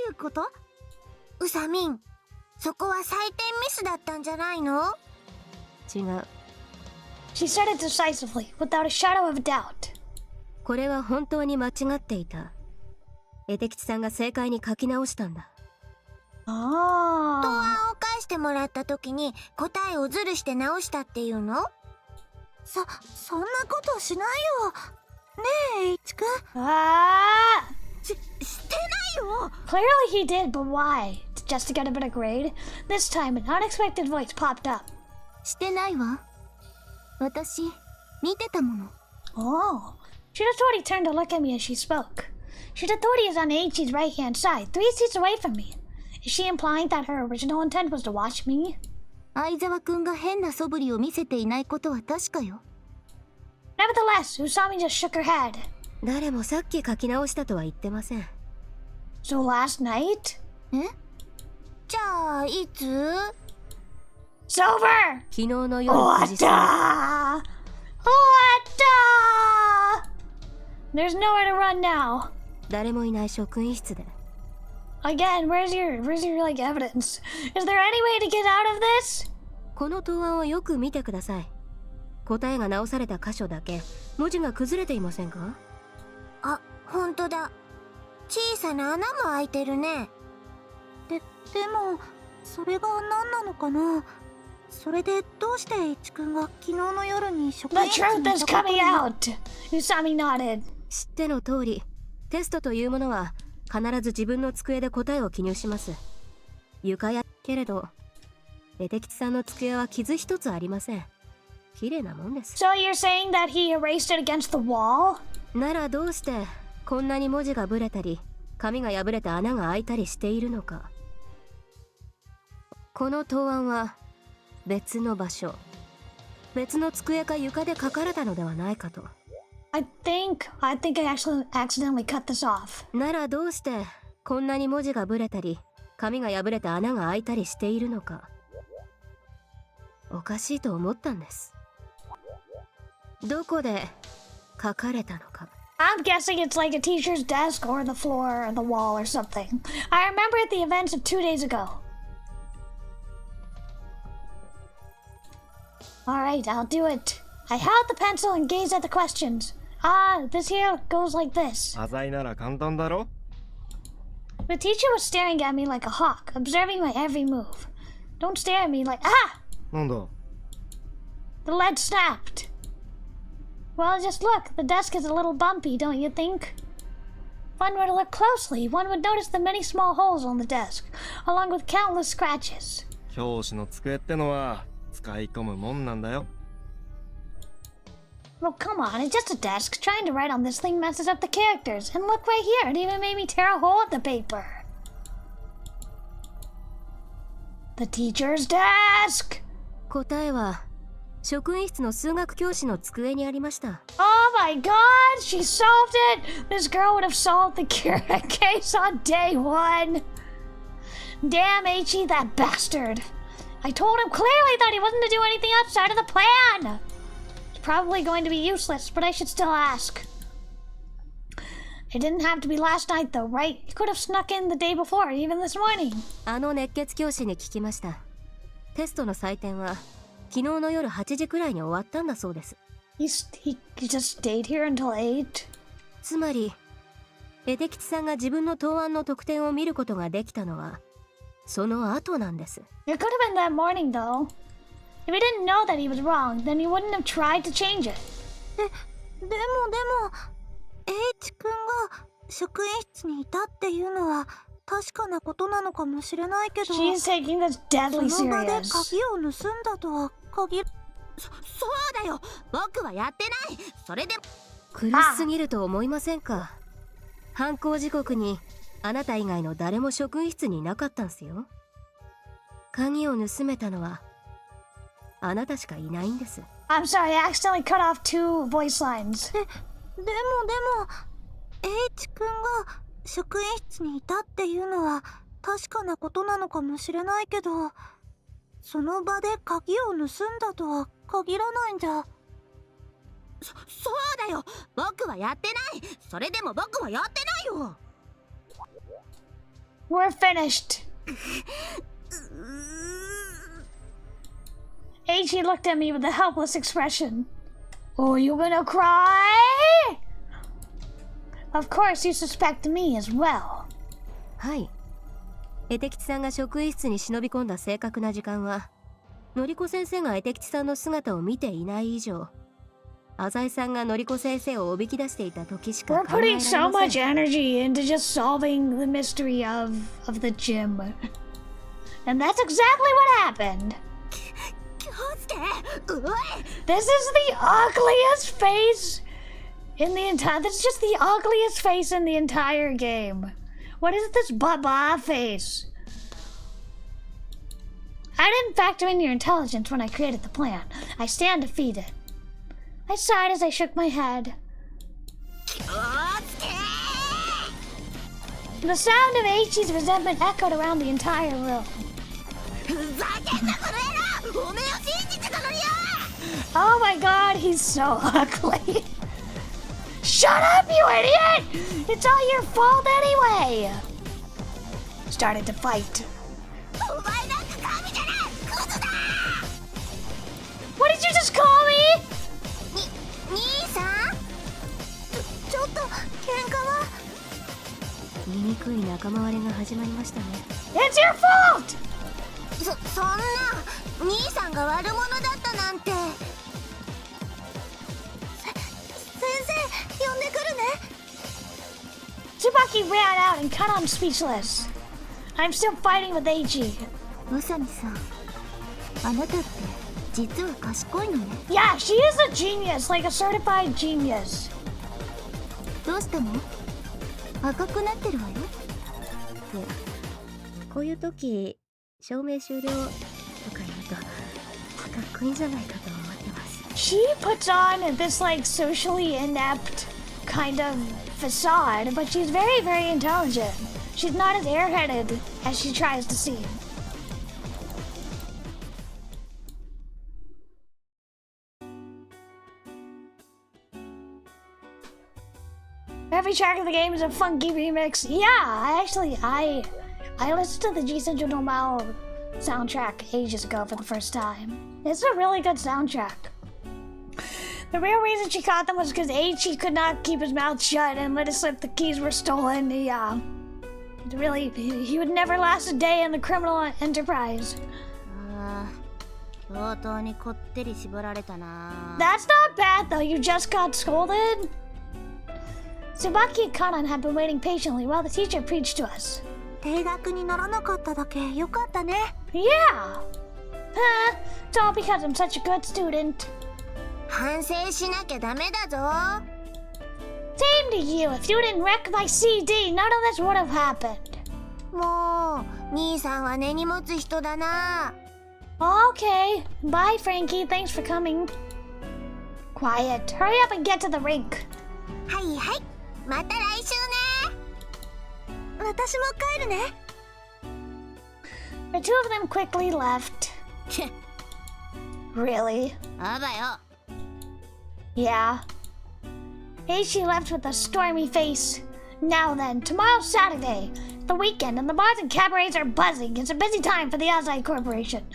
うこと？うさみん、そこは採点ミスだったんじゃないの？違う。 She said it decisively, without a shadow of doubt. これは本当に間違っていた。エデキチさんが正解に書き直したんだ。 答 Oh. 案を返してもらった時に答えをズルして直したっていうの？そんなことしないよ。ねえ、いちくん。 Ah! してないよ。 Clearly he did, but why? Just to get a better grade? This time, an unexpected voice popped up. してないわ。私、見てたもの。Oh. Shiratori turned to look at me as she spoke. Shiratori is on Eiichi's right-hand side, 3 seats away from me. Is she implying that her original intent was to watch me? 相沢くんが変な素振りを見せていないことは確かよ。Nevertheless, Usami just shook her head. 誰もさっき書き直したとは言ってません。 So last night? え？じゃあ、いつ？ Sober! 昨日の夜9時 What 過 the? There's nowhere to run now. ぎ、誰もいない職員室で。 Again, where's your like evidence? Is there any way to get out of this? この答案をよく見てください。答えが直された箇所だけ文字が崩れていませんか？あ、ほんとだ。小さな穴も開いてるね。でも、それが何なのかな？それでどうしてイチ君が昨日の夜に職 The 員室に truth い is たこと coming に out. Usami nodded. 知っての通り、テストというものは必ず自分の机で答えを記入します。床やけれど、エテキチさんの机は傷一つありません。綺麗なもんです。 So you're saying that he erased it against the wall? ならどうしてこんなに文字がぶれたり、紙が破れて穴が開いたりしているのか。この答案は別の場所、別の机か床で書かれたのではないかと。I think I accidentally cut this off. ならどうしてこんなに文字がぶれたり、紙が破れて穴が開いたりしているのか。おかしいと思ったんです。どこで書かれたのか。I'm guessing it's like a teacher's desk or the floor or the wall or something. I remember the events of 2 days ago. Alright, I'll do it. I held the pencil and gazed at the questions. This here goes like this. 浅井なら簡単だろ。 The teacher was staring at me like a hawk, observing my every move. Don't stare at me like, なんだ。 The lead snapped. Well, just look. The desk is a little bumpy, don't you think? If one were to look closely, one would notice the many small holes on the desk, along with countless scratches. 教師の机ってのは使い込むもんなんだよ。 Well, come on, it's just a desk. Trying to write on this thing messes up the characters. And look right here, it even made me tear a hole at the paper. The teacher's desk! 答えは職員室の数学教師の机にありました。 Oh my god, she solved it! This girl would have solved the case on day 1. Damn Eiichi, that bastard. I told him clearly that he wasn't to do anything outside of the plan. It's probably going to be useless, but I should still ask. It didn't have to be last night though, right? He could have snuck in the day before, even this morning. あの熱血教師に聞きました。テストの採点は昨日の夜8時くらいに終わったんだそうです。He just stayed here until 8? つまりエテキチさんが自分の答案の得点を見ることができたのはその後なんです。 It could have been that morning though. If he didn't know that he was wrong, then he wouldn't have tried to change it. でも、エイチ君が職員室にいたっていうのは確かなことなのかもしれないけど、 She's taking this deadly その場で serious. 鍵を盗んだとは限る。そうだよ、僕はやってない。それで苦しすぎると思いませんか。犯行時刻にあなた以外の誰も職員室にいなかったんすよ。鍵を盗めたのはあなたしかいないんです。 I'm sorry, I accidentally cut off 2 voice lines. でも、エイチ君が職員室にいたっていうのは確かなことなのかもしれないけど、その場で鍵を盗んだとは限らないんじゃ。そうだよ、僕はやってない。それでも僕はやってないよ。We're finished. Eiichi looked at me with a helpless expression. Oh, you gonna cry? Of course, you suspect me as well. はい。エテキチさんが職員室に忍び込んだ正確な時間は、のりこ先生がエテキチさんの姿を見ていない以上、浅井さんがのりこ先生をおびき出していた時しか We're 考えられ putting ま so せ much ん。 energy into just solving the mystery of the gym. And that's exactly what happened. 京介、This is the ugliest face in the entire. This is just the ugliest face in the entire game. What is this baba face? I didn't factor in your intelligence when I created the plan. I stand defeated. I sighed as I shook my head. The sound of Eiichi's resentment echoed around the entire room. Oh my god, he's so ugly. Shut up, you idiot! It's all your fault anyway! Started to fight. What did you just call me? 兄さんちょっと喧嘩は醜い仲間割れが始まりましたね。 It's your fault! そんな兄さんが悪者だったなんて先生呼んでくるね Tsubaki ran out and cut on speechless. I'm still fighting with Eiichi. 宇佐美さんあなたって実は賢いのね Yeah, she is a genius, like a certified genius. どうしたの赤くなってるわよこういう時証明終了とか言うとかっこいいんじゃないかと思ってます。 She puts on this like socially inept kind of facade, but she's very, very intelligent. She's not as airheaded as she tries to seem. Every track of the game is a funky remix. Yeah, I listened to the G Central No Maou soundtrack ages ago for the first time. It's a really good soundtrack. The real reason she caught them was because Eiichi could not keep his mouth shut and let it slip the keys were stolen. Yeah. Really, he would never last a day in the criminal enterprise. That's not bad though, you just got scolded. Tsubaki and Kanan had been waiting patiently while the teacher preached to us. 定額にならなかっただけよかったね Yeah! It's all because I'm such a good student. 反省しなきゃダメだぞ Same to you. If you didn't wreck my CD, none of this would have happened. もう兄さんは根に持つ人だな Okay. Bye, Frankie. Thanks for coming. Quiet. Hurry up and get to the rink. はいはいまた来週ね私も帰るね The two of them quickly left. Really? あばよ Yeah. Eiichi left with a stormy face. Now then, tomorrow's Saturday. The weekend and the bars and cabarets are buzzing. It's a busy time for the Azai Corporation.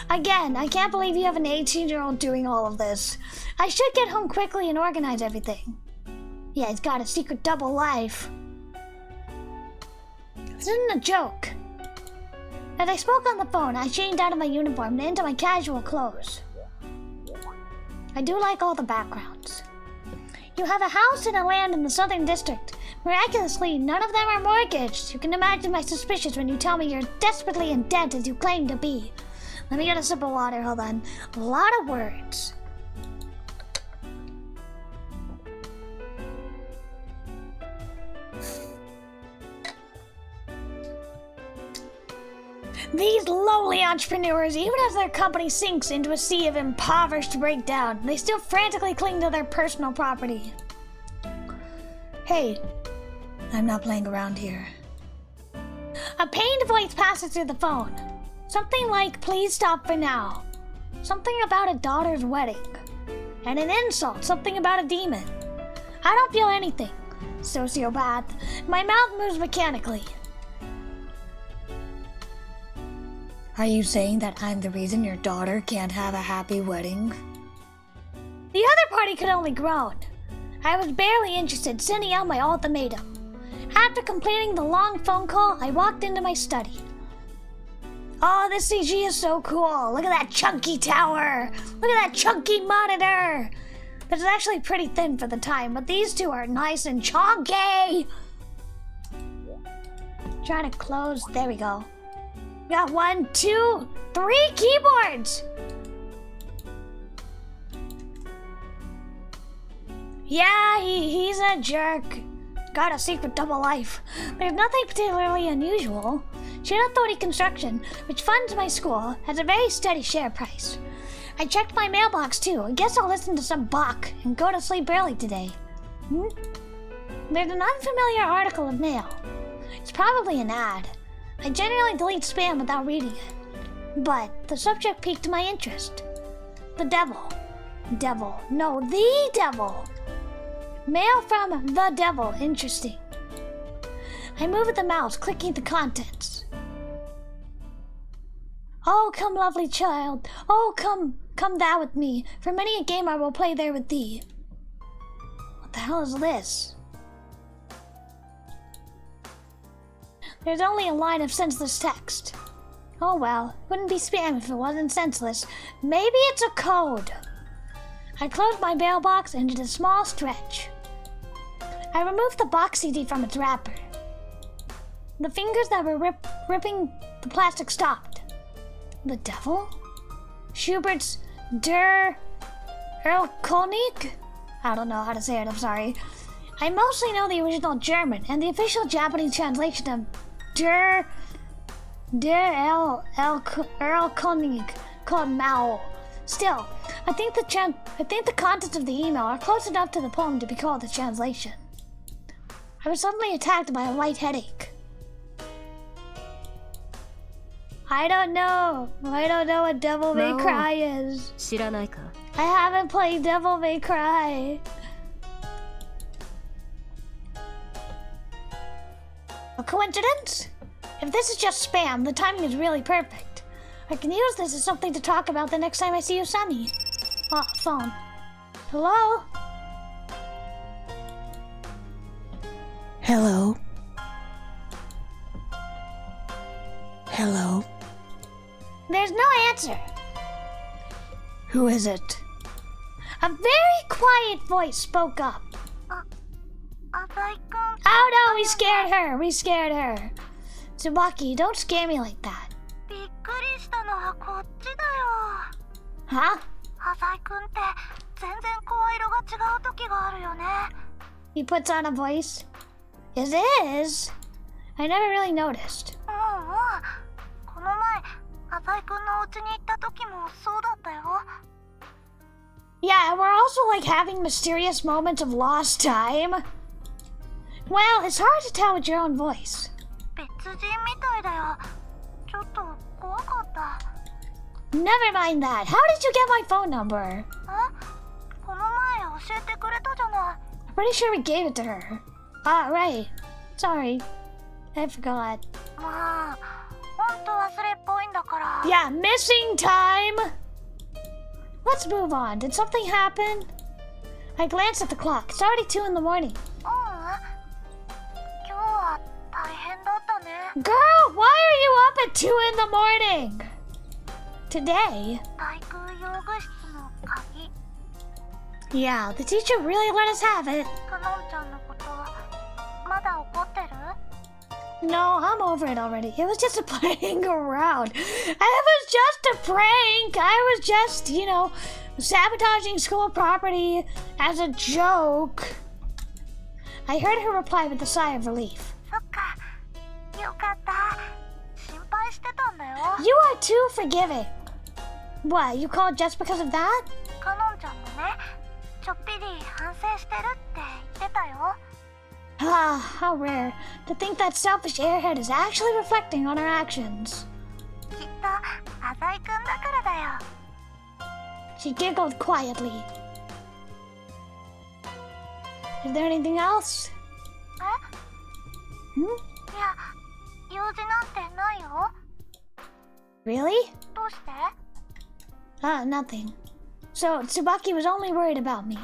Again, I can't believe you have an 18-year-old doing all of this. I should get home quickly and organize everything. Yeah, he's got a secret double life. This isn't a joke. As I spoke on the phone, I changed out of my uniform and into my casual clothes. I do like all the backgrounds. You have a house and a land in the Southern District. Miraculously, none of them are mortgaged. You can imagine my suspicions when you tell me you're desperately in debt as you claim to be. Let me get a sip of water, hold on. A lot of words. These lowly entrepreneurs, even as their company sinks into a sea of impoverished breakdown, they still frantically cling to their personal property. Hey, I'm not playing around here. A pained voice passes through the phone. Something like, please stop for now. Something about a daughter's wedding. And an insult, something about a demon. I don't feel anything. Sociopath. My mouth moves mechanically. Are you saying that I'm the reason your daughter can't have a happy wedding? The other party could only groan. I was barely interested, sending out my ultimatum. After completing the long phone call, I walked into my study. Oh, this CG is so cool. Look at that chunky tower. Look at that chunky monitor. This is actually pretty thin for the time, but these two are nice and chunky. Trying to close. There we go. Got 1, 2, 3 keyboards. Yeah, he's a jerk. Got a secret double life. There's nothing particularly unusual. Shin Authority Construction, which funds my school, has a very steady share price. I checked my mailbox too. I guess I'll listen to some Bach and go to sleep early today. There's an unfamiliar article of mail. It's probably an ad. I generally delete spam without reading it. But the subject piqued my interest. The devil. Devil. No, the devil. Mail from the devil. Interesting. I move the mouse, clicking the contents. Oh, come, lovely child. Oh, come thou with me. For many a game I will play there with thee. What the hell is this? There's only a line of senseless text. Oh well, wouldn't be spam if it wasn't senseless. Maybe it's a code. I closed my mailbox and did a small stretch. I removed the box CD from its wrapper. The fingers that were ripping the plastic stopped. The devil? Schubert's Der Erlkönig? I don't know how to say it, I'm sorry. I mostly know the original German and the official Japanese translation of Der Erlkönig called Maou. Still, I think the contents of the email are close enough to the poem to be called a translation. I was suddenly attacked by a light headache. I don't know what Devil May Cry is. 知らないか? I haven't played Devil May Cry. A coincidence? If this is just spam, the timing is really perfect. I can use this as something to talk about the next time I see you, Sunny. Oh, phone. Hello? Hello? Hello? There's no answer. Who is it? A very quiet voice spoke up. Azai-kun. Oh no, we scared her. Tsubaki, don't scare me like that. びっくりしたのはこっちだよ。 Huh? 浅井くんって全然声色が違う時があるよね。 He puts on a voice. It is? I never really noticed. この前、浅井くんのお家に行った時もそうだったよ。 Yeah, we're also like having mysterious moments of lost time. Well, it's hard to tell with your own voice. 別人みたいだよ。ちょっと怖かった。 Never mind that. How did you get my phone number? この前教えてくれたじゃない。 I'm pretty sure we gave it to her. Ah, right. Sorry. I forgot. まあ、ほんと忘れっぽいんだから。 Yeah, missing time! Let's move on. Did something happen? I glanced at the clock. It's already 2 in the morning. 今日は大変だったね。 Girl, why are you up at 2 in the morning? Today? 体育用具室の鍵。 Yeah, the teacher really let us have it. かのんちゃんのことまだ怒ってる？ No, I'm over it already. It was just a playing around. It was just a prank. I was just, sabotaging school property as a joke. I heard her reply with a sigh of relief. そっか。よかった。心配してたんだよ。 You are too forgiving. What, you called just because of that? かのんちゃんもね、ちょっぴり反省してるって言ってたよ。 Ah, how rare. To think that selfish airhead is actually reflecting on our actions. きっと浅井くんだからだよ。 She giggled quietly. Is there anything else? いや、用事なんてないよ。 Really? どうして？ Nothing. So, Tsubaki was only worried about me.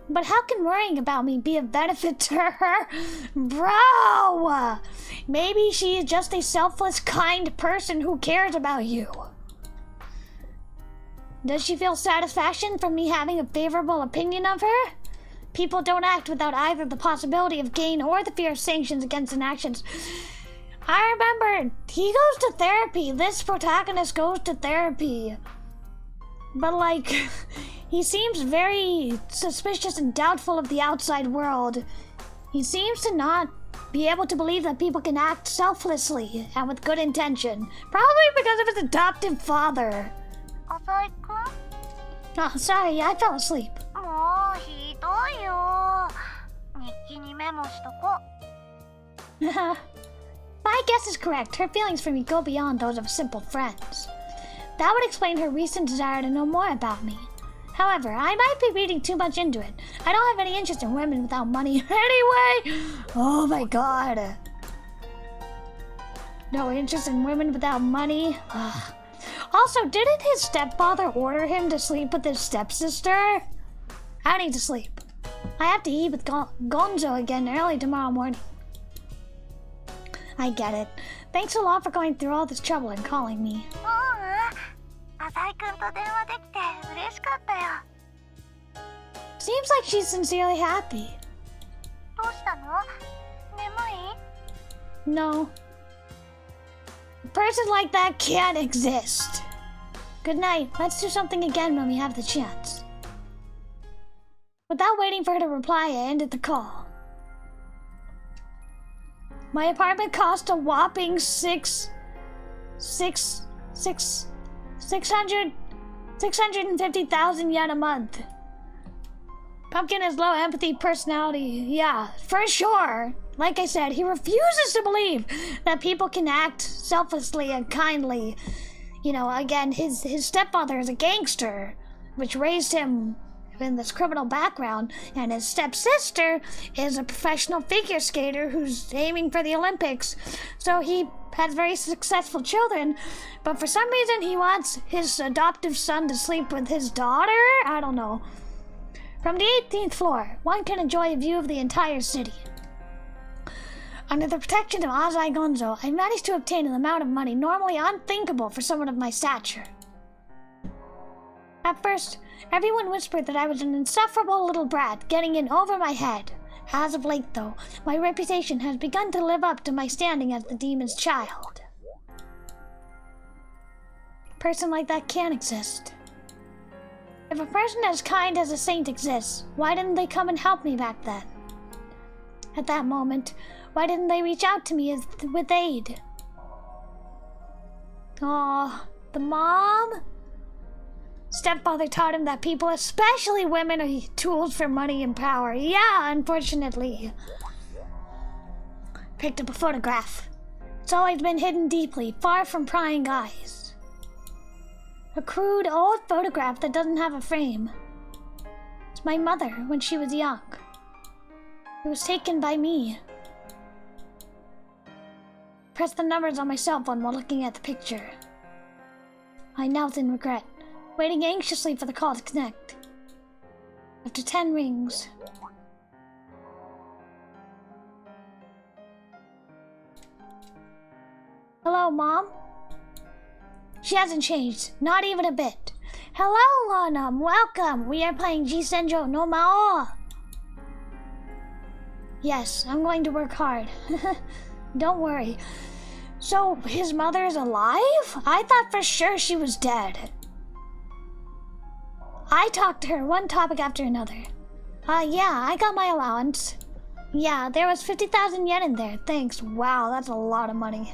But how can worrying about me be of benefit to her? Bro! Maybe she is just a selfless, kind person who cares about you. Does she feel satisfaction from me having a favorable opinion of her? People don't act without either the possibility of gain or the fear of sanctions against an actions. I remember, he goes to therapy. This protagonist goes to therapy. But like, he seems very suspicious and doubtful of the outside world. He seems to not be able to believe that people can act selflessly and with good intention. Probably because of his adoptive father. 浅井くん? Oh, sorry, I fell asleep. もうひどいよ。日記にメモしとこ。My guess is correct. Her feelings for me go beyond those of simple friends. That would explain her recent desire to know more about me. However, I might be reading too much into it. I don't have any interest in women without money anyway. Oh my god. No interest in women without money. Ugh. Also, didn't his stepfather order him to sleep with his stepsister? I need to sleep. I have to eat with Gonzo again early tomorrow morning. I get it. Thanks a lot for going through all this trouble and calling me. 浅井くんと電話できて嬉しかったよ。 Seems like she's sincerely happy. どうしたの？眠い？ No. A person like that can't exist. Good night. Let's do something again when we have the chance. Without waiting for her to reply, I ended the call. My apartment cost a whopping 650,000 yen a month. Pumpkin has low empathy personality. Yeah, for sure. Like I said, he refuses to believe that people can act selflessly and kindly. You know, again, his stepfather is a gangster, which raised him in this criminal background, and his stepsister is a professional figure skater who's aiming for the Olympics. So he has very successful children, but for some reason he wants his adoptive son to sleep with his daughter? I don't know. From the 18th floor, one can enjoy a view of the entire city. Under the protection of Azai Gonzo, I managed to obtain an amount of money normally unthinkable for someone of my stature. At first, everyone whispered that I was an insufferable little brat getting in over my head. As of late, though, my reputation has begun to live up to my standing as the demon's child. A person like that can't exist. If a person as kind as a saint exists, why didn't they come and help me back then? At that moment, why didn't they reach out to me with aid? Aw, the mom? Stepfather taught him that people, especially women, are tools for money and power. Yeah, unfortunately. Picked up a photograph. It's always been hidden deeply, far from prying eyes. A crude, old photograph that doesn't have a frame. It's my mother when she was young. It was taken by me. Pressed the numbers on my cell phone while looking at the picture. I knelt in regret, waiting anxiously for the call to connect. After 10 rings. Hello, Mom? She hasn't changed, not even a bit. Hello, Lana, welcome. We are playing G線上の魔王. Yes, I'm going to work hard. Don't worry. So, his mother is alive? I thought for sure she was dead. I talked to her one topic after another. Yeah, I got my allowance. Yeah, there was 50,000 yen in there. Thanks. Wow, that's a lot of money.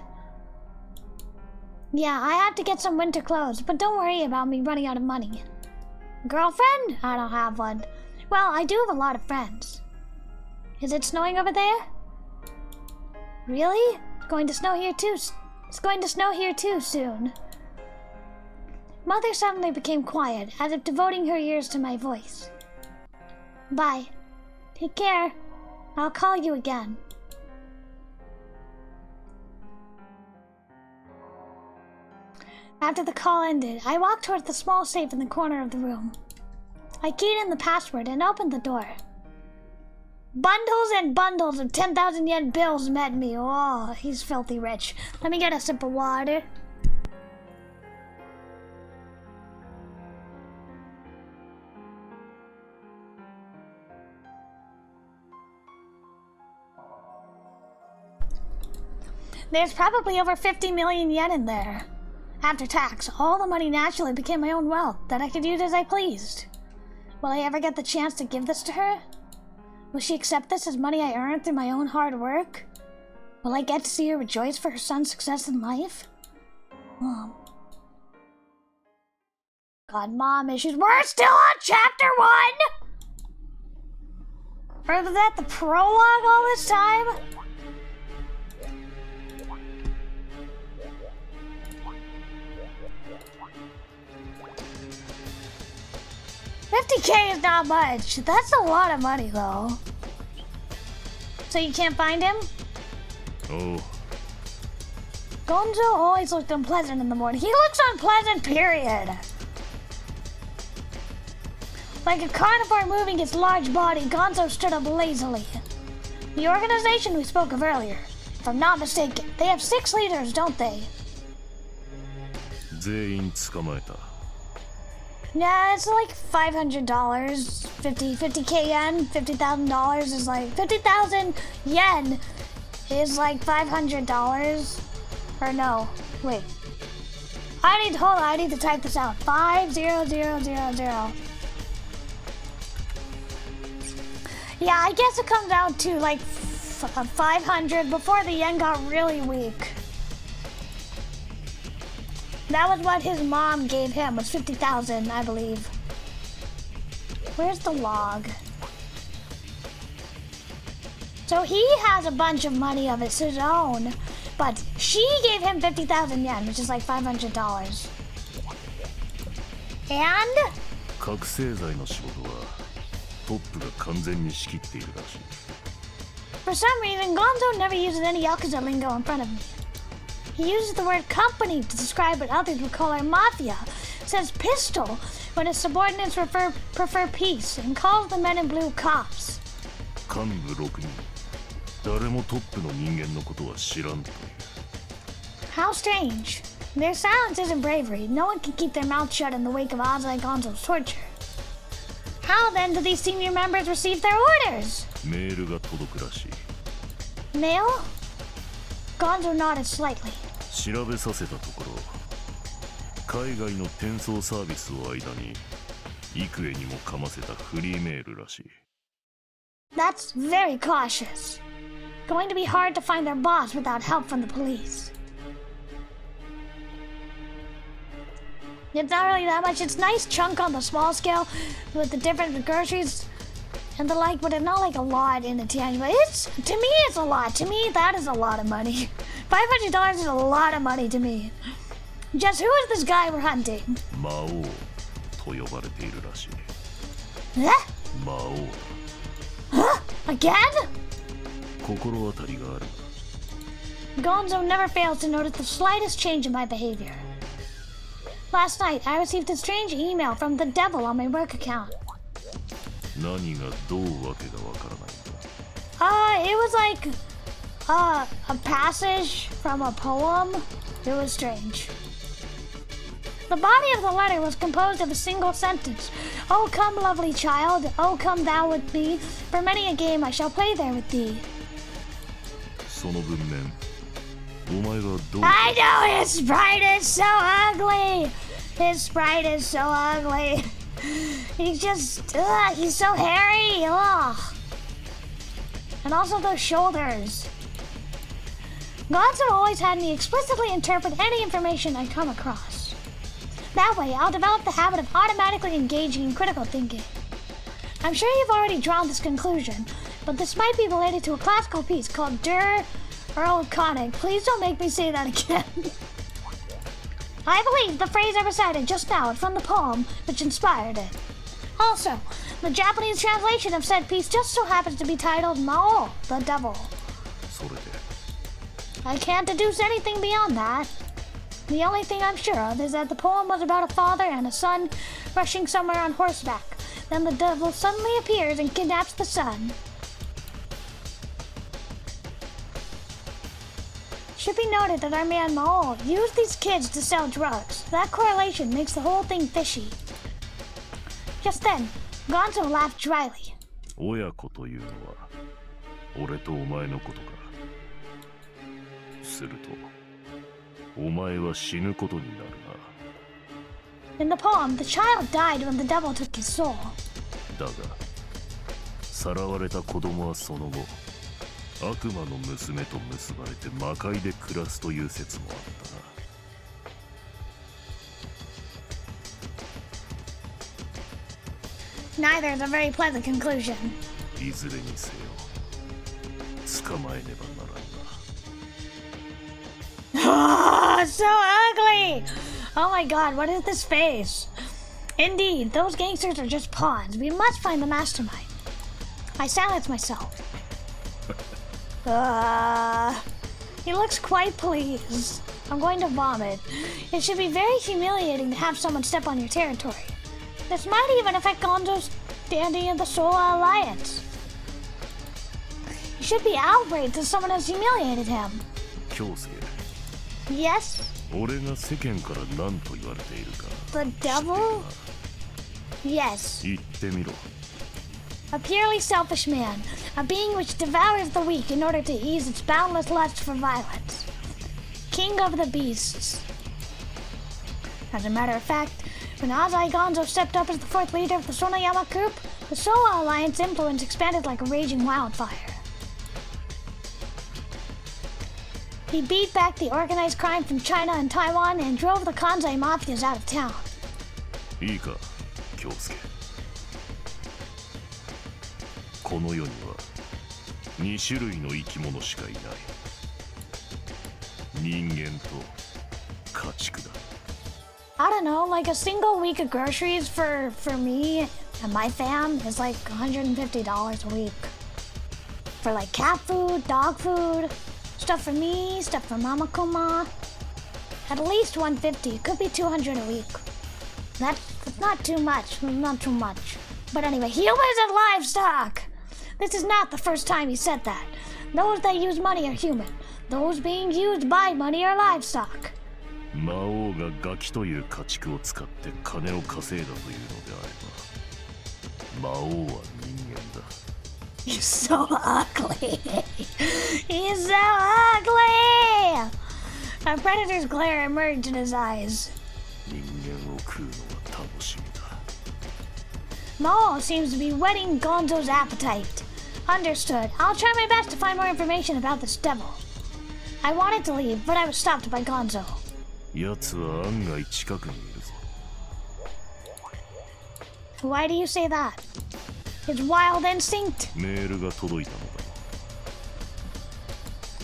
Yeah, I have to get some winter clothes, but don't worry about me running out of money. Girlfriend? I don't have one. Well, I do have a lot of friends. Is it snowing over there? Really? It's going to snow here too. It's going to snow here too soon. Mother suddenly became quiet, as if devoting her ears to my voice. Bye. Take care. I'll call you again. After the call ended, I walked towards the small safe in the corner of the room. I keyed in the password and opened the door. Bundles and bundles of 10,000 yen bills met me. Oh, he's filthy rich. Let me get a sip of water. There's probably over 50 million yen in there. After tax, all the money naturally became my own wealth that I could use as I pleased. Will I ever get the chance to give this to her? Will she accept this as money I earned through my own hard work? Will I get to see her rejoice for her son's success in life? Mom. God, mom issues. We're still on chapter 1! Or was that the prologue all this time? $50K is not much. That's a lot of money, though. So you can't find him? Oh. Gonzo always looked unpleasant in the morning. He looks unpleasant, period. Like a carnivore moving its large body, Gonzo stood up lazily. The organization we spoke of earlier, if I'm not mistaken, they have 6 leaders, don't they? 全員捕まえた。 Yeah, it's like $500, 50k yen, $50,000 is like 50,000 yen is like $500. Or no, wait. Hold on, I need to type this out. 50000. Yeah, I guess it comes out to like 500 before the yen got really weak. That was what his mom gave him, was 50,000, I believe. Where's the log? So he has a bunch of money of his own, but she gave him 50,000 yen, which is like $500. And? 覚醒剤の仕事はトップが完全に仕切っているらしい。 For some reason, Gonzo never uses any Yakuza lingo in front of me. He uses the word company to describe what others would call our mafia, says pistol when his subordinates prefer peace, and calls the men in blue cops. 幹部6人、誰もトップの人間のことは知らんという。 How strange. Their silence isn't bravery. No one can keep their mouth shut in the wake of Ozai Gonzo's torture. How then do these senior members receive their orders? メールが届くらしい。 Mail? Gonzo nodded slightly. 調べさせたところ、海外の転送サービスを間に幾重にもかませたフリーメールらしい。 That's very cautious. Going to be hard to find their boss without help from the police. It's not really that much. It's nice chunk on the small scale with the different groceries and the like, but it's not like a lot in the tangible. To me, it's a lot. To me, that is a lot of money. $500 is a lot of money to me. Just who is this guy we're hunting? 魔王と呼ばれているらしい。 Huh? 魔王。 Huh? Again? 心当たりがある。 Gonzo never fails to notice the slightest change in my behavior. Last night, I received a strange email from the devil on my work account. 何がどうわけがわからないんだ。 It was like a passage from a poem. It was strange. The body of the letter was composed of a single sentence. Oh, come, lovely child. Oh, come thou with me. For many a game I shall play there with thee. その文面、お前がどう。 I know his sprite is so ugly. His sprite is so ugly. He's just, he's so hairy. Ugh. And also those shoulders. Gonzo always had me explicitly interpret any information I come across. That way, I'll develop the habit of automatically engaging in critical thinking. I'm sure you've already drawn this conclusion, but this might be related to a classical piece called Der Erlkönig. Please don't make me say that again. I believe the phrase I recited just now is from the poem which inspired it. Also, the Japanese translation of said piece just so happens to be titled Maou, the devil. それで。 I can't deduce anything beyond that. The only thing I'm sure of is that the poem was about a father and a son rushing somewhere on horseback. Then the devil suddenly appears and kidnaps the son. Should be noted that our man Maou used these kids to sell drugs. That correlation makes the whole thing fishy. Just then, Gonzo laughed dryly. 親子というのは俺とお前のことか。するとお前は死ぬことになるな。 In the poem, the child died when the devil took his soul. だがさらわれた子供はその後悪魔の娘と結ばれて魔界で暮らすという説もあったな。 Neither is a very pleasant conclusion. いずれにせよ捕まえねばならんな。 Oh, so ugly! Oh my god, what is this face? Indeed, those gangsters are just pawns. We must find the mastermind. I silence myself. He looks quite pleased. I'm going to vomit. It should be very humiliating to have someone step on your territory. This might even affect Gonzo's standing in the Sola Alliance. He should be outraged that someone has humiliated him. 京介、 Yes? 俺が世間から何と言われているか The devil? Yes. 言ってみろ。 A purely selfish man, a being which devours the weak in order to ease its boundless lust for violence. King of the beasts. As a matter of fact, when Azai Gonzo stepped up as the fourth leader of the Sonayama group, the Soa Alliance influence expanded like a raging wildfire. He beat back the organized crime from China and Taiwan and drove the Kanzai mafias out of town. いいか、京介。この世には2種類の生き物しかいない。人間と家畜だ。 I don't know, like a single week of groceries for me and my fam is like $150 a week. For like cat food, dog food, stuff for me, stuff for Mama Kuma. At least $150, it could be $200 a week. That's not too much, not too much. But anyway, humans and livestock! This is not the first time he said that. Those that use money are human. Those being used by money are livestock. 魔王がガキという家畜を使って金を稼いだというのであれば、魔王は人間だ。 He's so ugly. He's so ugly. A predator's glare emerged in his eyes. 人間を食うのは楽しみだ。 Maou seems to be whetting Gonzo's appetite. Understood. I'll try my best to find more information about this devil. I wanted to leave, but I was stopped by Gonzo. 奴は案外近くにいるぞ。 Why do you say that? His wild instinct? メールが届いたのだ。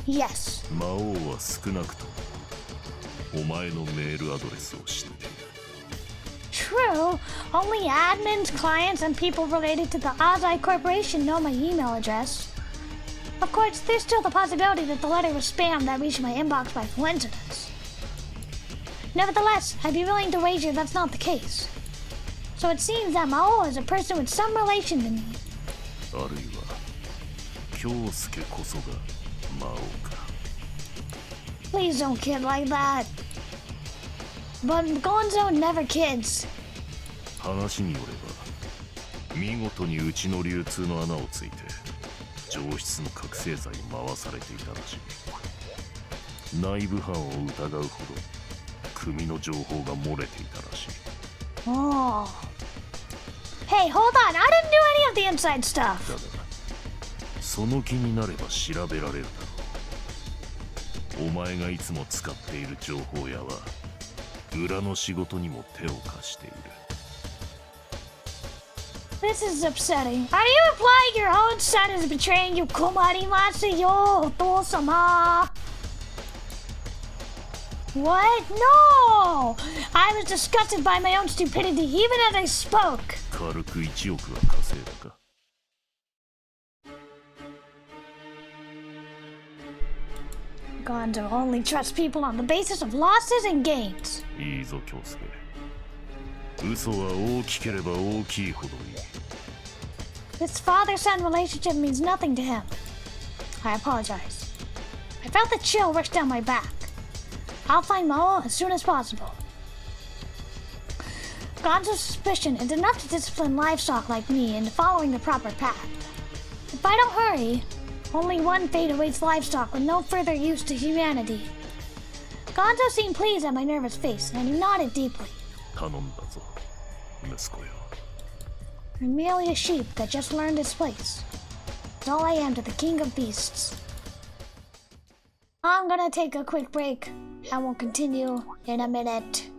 Yes. 魔王は少なくともお前のメールアドレスを知っている。 True. Only admins, clients, and people related to the Azai Corporation know my email address. Of course, there's still the possibility that the letter was spam that reached my inbox by coincidence. Nevertheless, I'd be willing to wager that's not the case. So it seems that Maou is a person with some relation to me. あるいは京介こそが魔王か。 Please don't kid like that. But Gonzo never kids. 話によれば見事にうちの流通の穴をついて上質の覚醒剤回されていたらしい。内部犯を疑うほど組の情報が漏れていたらしい。 Oh. Hey, hold on. I didn't do any of the inside stuff. だがその気になれば調べられるだろう。お前がいつも使っている情報屋は裏の仕事にも手を貸している。 This is upsetting. Are you implying your own son is betraying you, Kumakkoillust, yo, Otou-sama? What? No! I was disgusted by my own stupidity even as I spoke. 軽く1億は稼いだか。 Gonzo only trusts people on the basis of losses and gains. いいぞ京介。嘘は大きければ大きいほどいい。 This father-son relationship means nothing to him. I apologize. I felt the chill rush down my back. I'll find Maou as soon as possible. Gonzo's suspicion is enough to discipline livestock like me into following the proper path. If I don't hurry, only one fate awaits livestock with no further use to humanity. Gonzo seemed pleased at my nervous face, and he nodded deeply. 頼んだぞ、息子よ。I'm merely a sheep that just learned its place. It's all I am to the king of beasts. I'm gonna take a quick break, and we'll continue in a minute.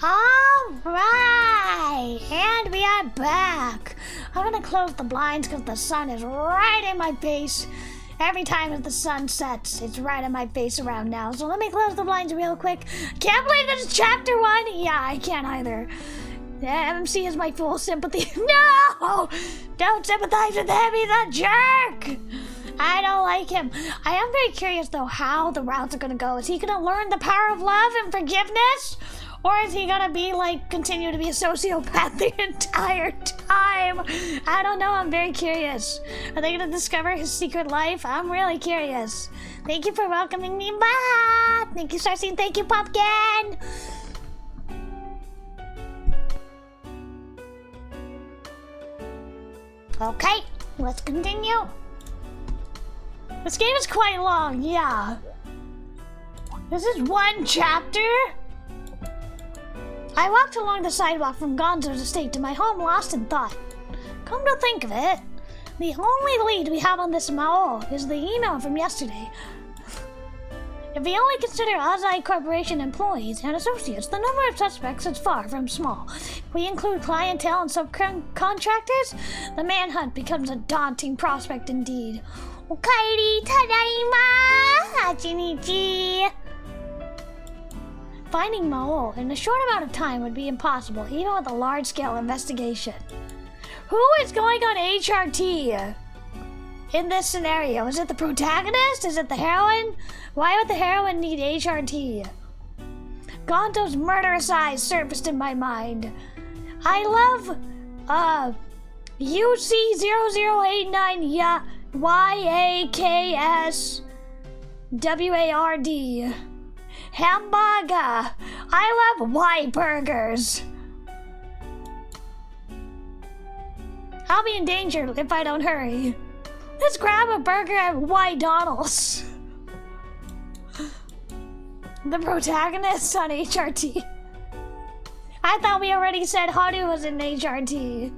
Alright, and we are back. I'm gonna close the blinds because the sun is right in my face. Every time that the sun sets, it's right in my face around now. So let me close the blinds real quick. Can't believe this is chapter 1. Yeah, I can't either. The MC is my full sympathy. No! Don't sympathize with him, he's a jerk! I don't like him. I am very curious though how the routes are gonna go. Is he gonna learn the power of love and forgiveness? Or is he gonna be like, continue to be a sociopath the entire time? time. I don't know, I'm very curious. Are they gonna discover his secret life? I'm really curious. Thank you for welcoming me back. Thank you, Cersei. Thank you, Pumpkin. Okay, let's continue. This game is quite long, yeah. This is one chapter? I walked along the sidewalk from Gonzo's estate to my home, lost in thought. Come to think of it, the only lead we have on this Maou is the email from yesterday. If we only consider Azai Corporation employees and associates, the number of suspects is far from small. If we include clientele and subcontractors, the manhunt becomes a daunting prospect indeed. Okaeri tadaima! Hachinichi! Finding Maou in a short amount of time would be impossible, even with a large-scale investigation. Who is going on HRT in this scenario? Is it the protagonist? Is it the heroine? Why would the heroine need HRT? Gonto's murderous eyes surfaced in my mind. I love, UC0089 YAKSWARD. Hamburger. I love Y burgers. I'll be in danger if I don't hurry. Let's grab a burger at Y Donald's. The protagonist on HRT. I thought we already said Haru was in HRT.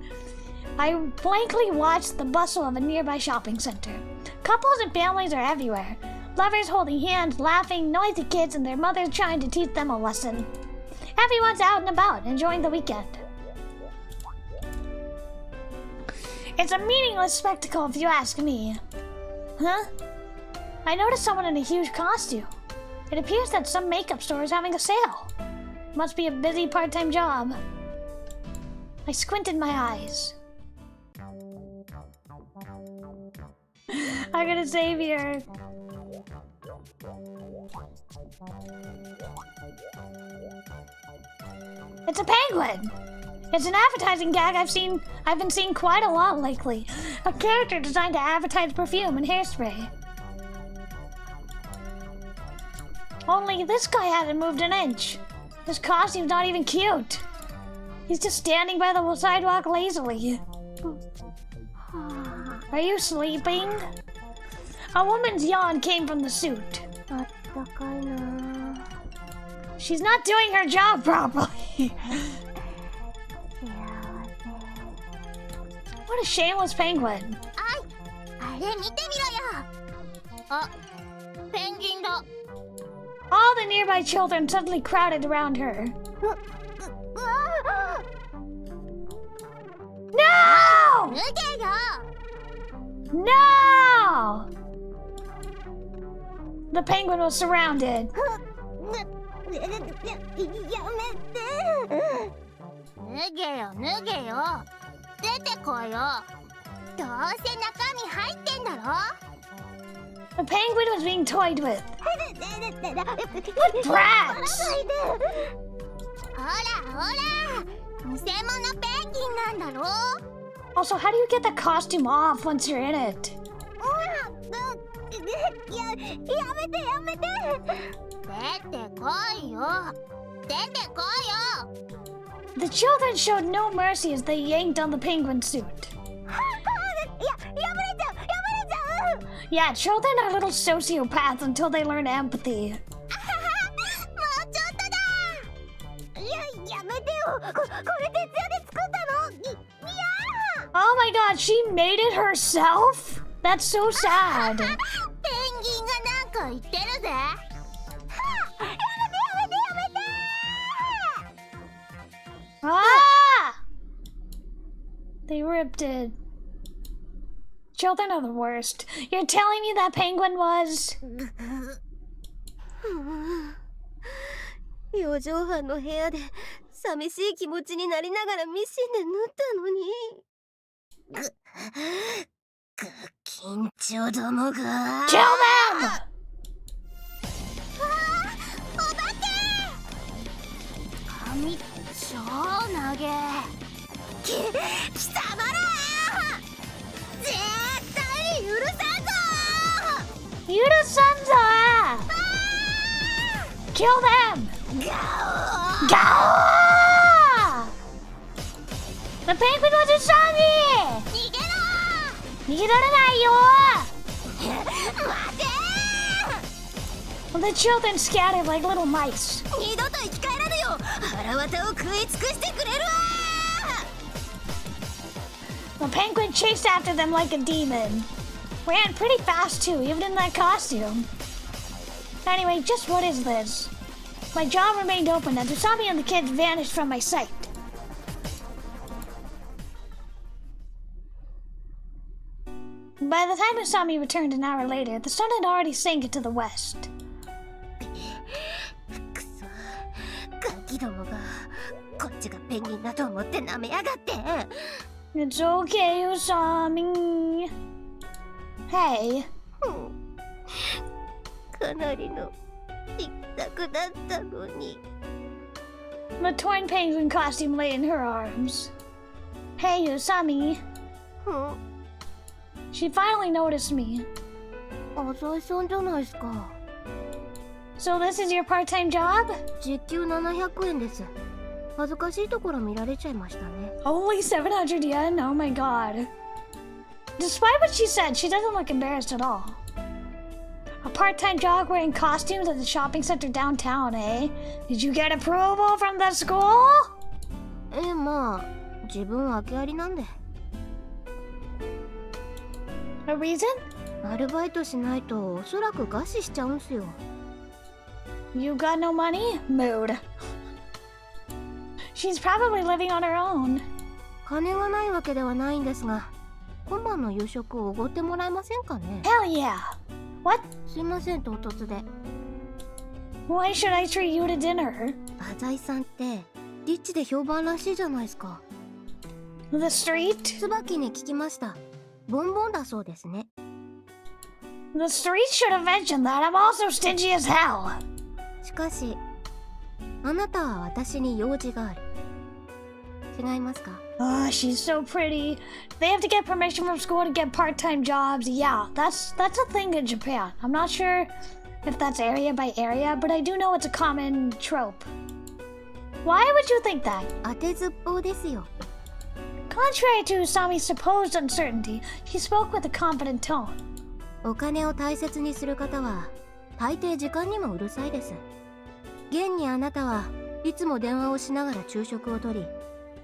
I blankly watched the bustle of a nearby shopping center. Couples and families are everywhere. Lovers holding hands, laughing, noisy kids, and their mothers trying to teach them a lesson. Everyone's out and about, enjoying the weekend. It's a meaningless spectacle if you ask me. Huh? I noticed someone in a huge costume. It appears that some makeup store is having a sale. Must be a busy part-time job. I squinted my eyes. I'm gonna save here. It's a penguin! It's an advertising gag I've been seeing quite a lot lately. A character designed to advertise perfume and hairspray. Only this guy hasn't moved an inch. His costume's not even cute. He's just standing by the sidewalk lazily. Are you sleeping? A woman's yawn came from the suit. She's not doing her job properly. What a shameless penguin. All the nearby children suddenly crowded around her. No! No! The penguin was surrounded. The penguin was being toyed with. What brats! Also, how do you get the costume off once you're in it? The children showed no mercy as they yanked on the penguin suit. Yeah, children are little sociopaths until they learn empathy. Oh my god, she made it herself? That's so sad. Ah! They ripped it. Children are the worst. You're telling me that penguin was... 四畳半の部屋で寂しい気持ちになりながらミシンで縫ったのに。緊張どもが。Kill them! お化け！髪超長え。貴様ら絶対に許さんぞ。許さんぞ Kill them! ガガオー The penguin was Usami! オ逃げろ。逃げられないよ待て The children scattered like little mice. 二度と生き返らぬよ。腹渡を食い尽くしてくれるわ。 The penguin chased after them like a demon. Ran pretty fast too, even in that costume. Anyway, just what is this? My jaw remained open as Usami and the kids vanished from my sight. By the time Usami returned an hour later, the sun had already sank into the west. くそ、ガキどもがこっちがペンギンだと思って舐めやがって。 It's okay, Usami. Hey. かなりの一択だったのに。 The torn penguin costume lay in her arms. Hey, Usami. She finally noticed me. 浅井さんじゃないですか。 So this is your part-time job? 時給700円です。恥ずかしいところ見られちゃいましたね。 Only 700 yen? Oh my god. Despite what she said, she doesn't look embarrassed at all. A part-time job wearing costumes at the shopping center downtown, eh? Did you get approval from the school? まあ、自分訳ありなんで。 A reason? アルバイトしないとおそらく餓死しちゃうんすよ。 You got no money? Mood. She's probably living on her own. 金がないわけではないんですが、今晩の夕食をおごってもらえませんかね。 Hell yeah. What? すいません、唐突で。 Why should I treat you to dinner? 浅井さんってリッチで評判らしいじゃないですか。 The street? 椿に聞きました。ボンボンだそうですね。 The street should have mentioned that. I'm also stingy as hell. しかし、あなたは私に用事がある。違いますか？ Oh, she's so pretty. They have to get permission from school to get part-time jobs. Yeah, that's a thing in Japan. I'm not sure if that's area by area, but I do know it's a common trope. Why would you think that? 当てずっぽうですよ。 Contrary to Usami's supposed uncertainty, she spoke with a confident tone. お金を大切にする方は大抵時間にもうるさいです。現にあなたはいつも電話をしながら昼食をとり、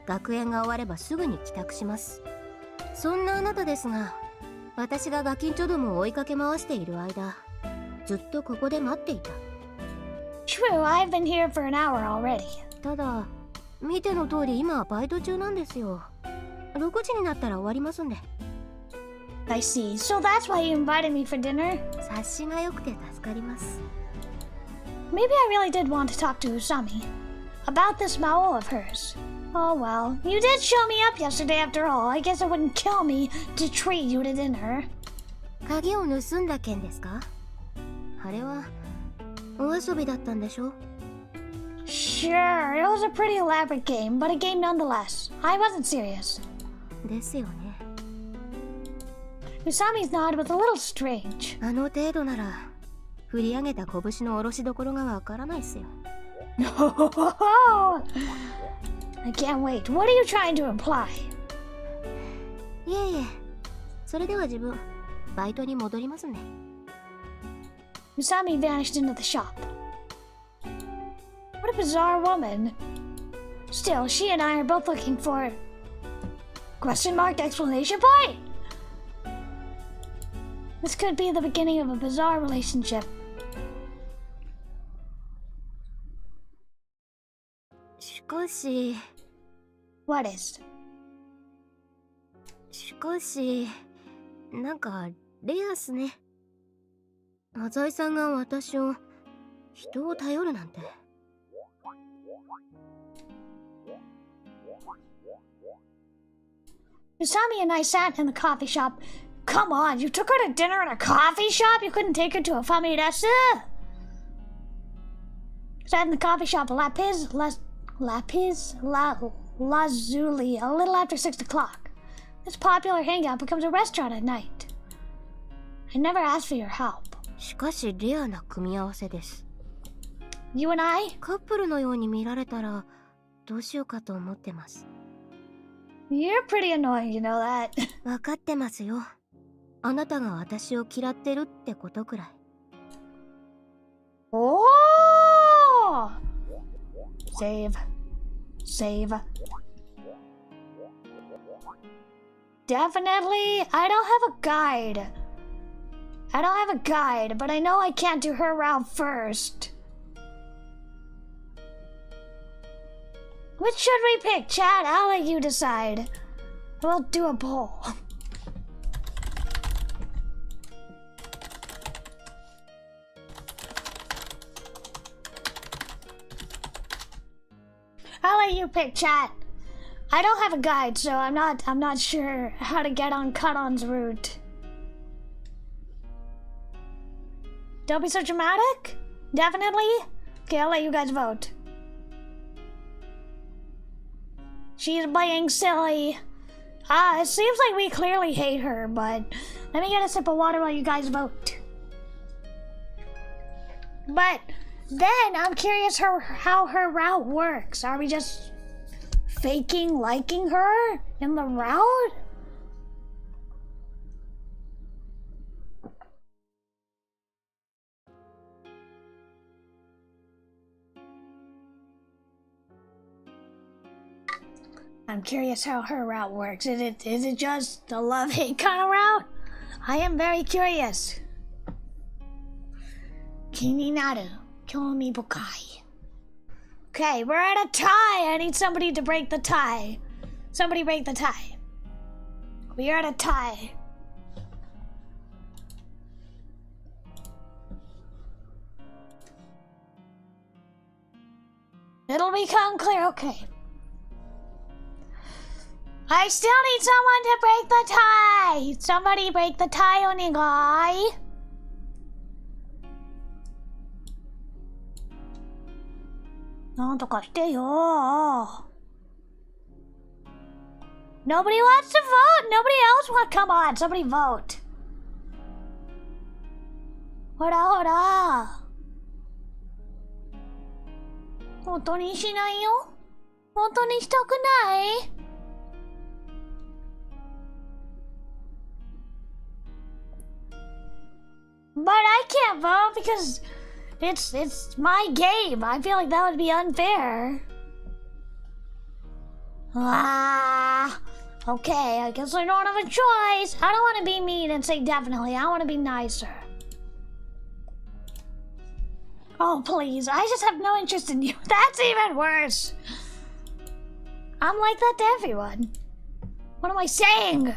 学園が終わればすぐに帰宅します。そんなあなたですが、私がガキンチョどもを追いかけ回している間、ずっとここで待っていた。 True, I've been here for an hour already. ただ、見ての通り今はバイト中なんですよ。6時になったら終わりますんで。 I see. So that's why you invited me for dinner? 察しが良くて助かります。 Maybe I really did want to talk to Usami about this Maou of hers. Oh well, you did show me up yesterday after all. I guess it wouldn't kill me to treat you to dinner. 鍵を盗んだ件ですか？あれはお遊びだったんでしょ？ Sure, it was a pretty elaborate game, but a game nonetheless. I wasn't serious. ですよね。 Usami's nod was a little strange. あの程度なら振り上げた拳の下ろしどころがわからないっすよ。 I can't wait. What are you trying to imply? いえいえ、それでは自分バイトに戻りますね。 Usami vanished into the shop. What a bizarre woman. Still, she and I are both looking for... Question mark exclamation point? This could be the beginning of a bizarre relationship. しかし、 What is? しかし、なんかレアっすね。浅井さんが私を、人を頼るなんて。 Usami and I sat in the coffee shop. Come on, you took her to dinner at a coffee shop? You couldn't take her to a famidesu? Sat in the coffee shop Lazuli a little after 6 o'clock. This popular hangout becomes a restaurant at night. I never asked for your help. しかしレアな組み合わせです。You and I? カップルのように見られたらどうしようかと思ってます。You're pretty annoying, you know that. わかってますよ。あなたが私を嫌ってるってことくらい。Oh! Save. Save. Definitely, I don't have a guide. I don't have a guide, but I know I can't do her route first. Which should we pick, Chad? I'll let you decide. We'll do a poll. I'll let you pick, chat. I don't have a guide, so I'm not sure how to get on Cut-on's route. Don't be so dramatic? Definitely? Okay, I'll let you guys vote. She's being silly. It seems like we clearly hate her, but let me get a sip of water while you guys vote. But then I'm curious how her route works. Are we just faking liking her in the route? I'm curious how her route works. Is it just a love-hate kind of route? I am very curious. Kininaru, Kyomi Bukai. Okay, we're at a tie. I need somebody to break the tie. Somebody break the tie. We are at a tie. It'll become clear. Okay. I still need someone to break the tie. Somebody break the tie, onigai. Nobody wants to vote. Nobody else wants. Come on, somebody vote. Hora hora. 本当にしないよ。本当にしたくない。But I can't vote because it's my game. I feel like that would be unfair. Okay, I guess I don't have a choice. I don't want to be mean and say definitely. I want to be nicer. Oh, please. I just have no interest in you. That's even worse. I'm like that to everyone. What am I saying?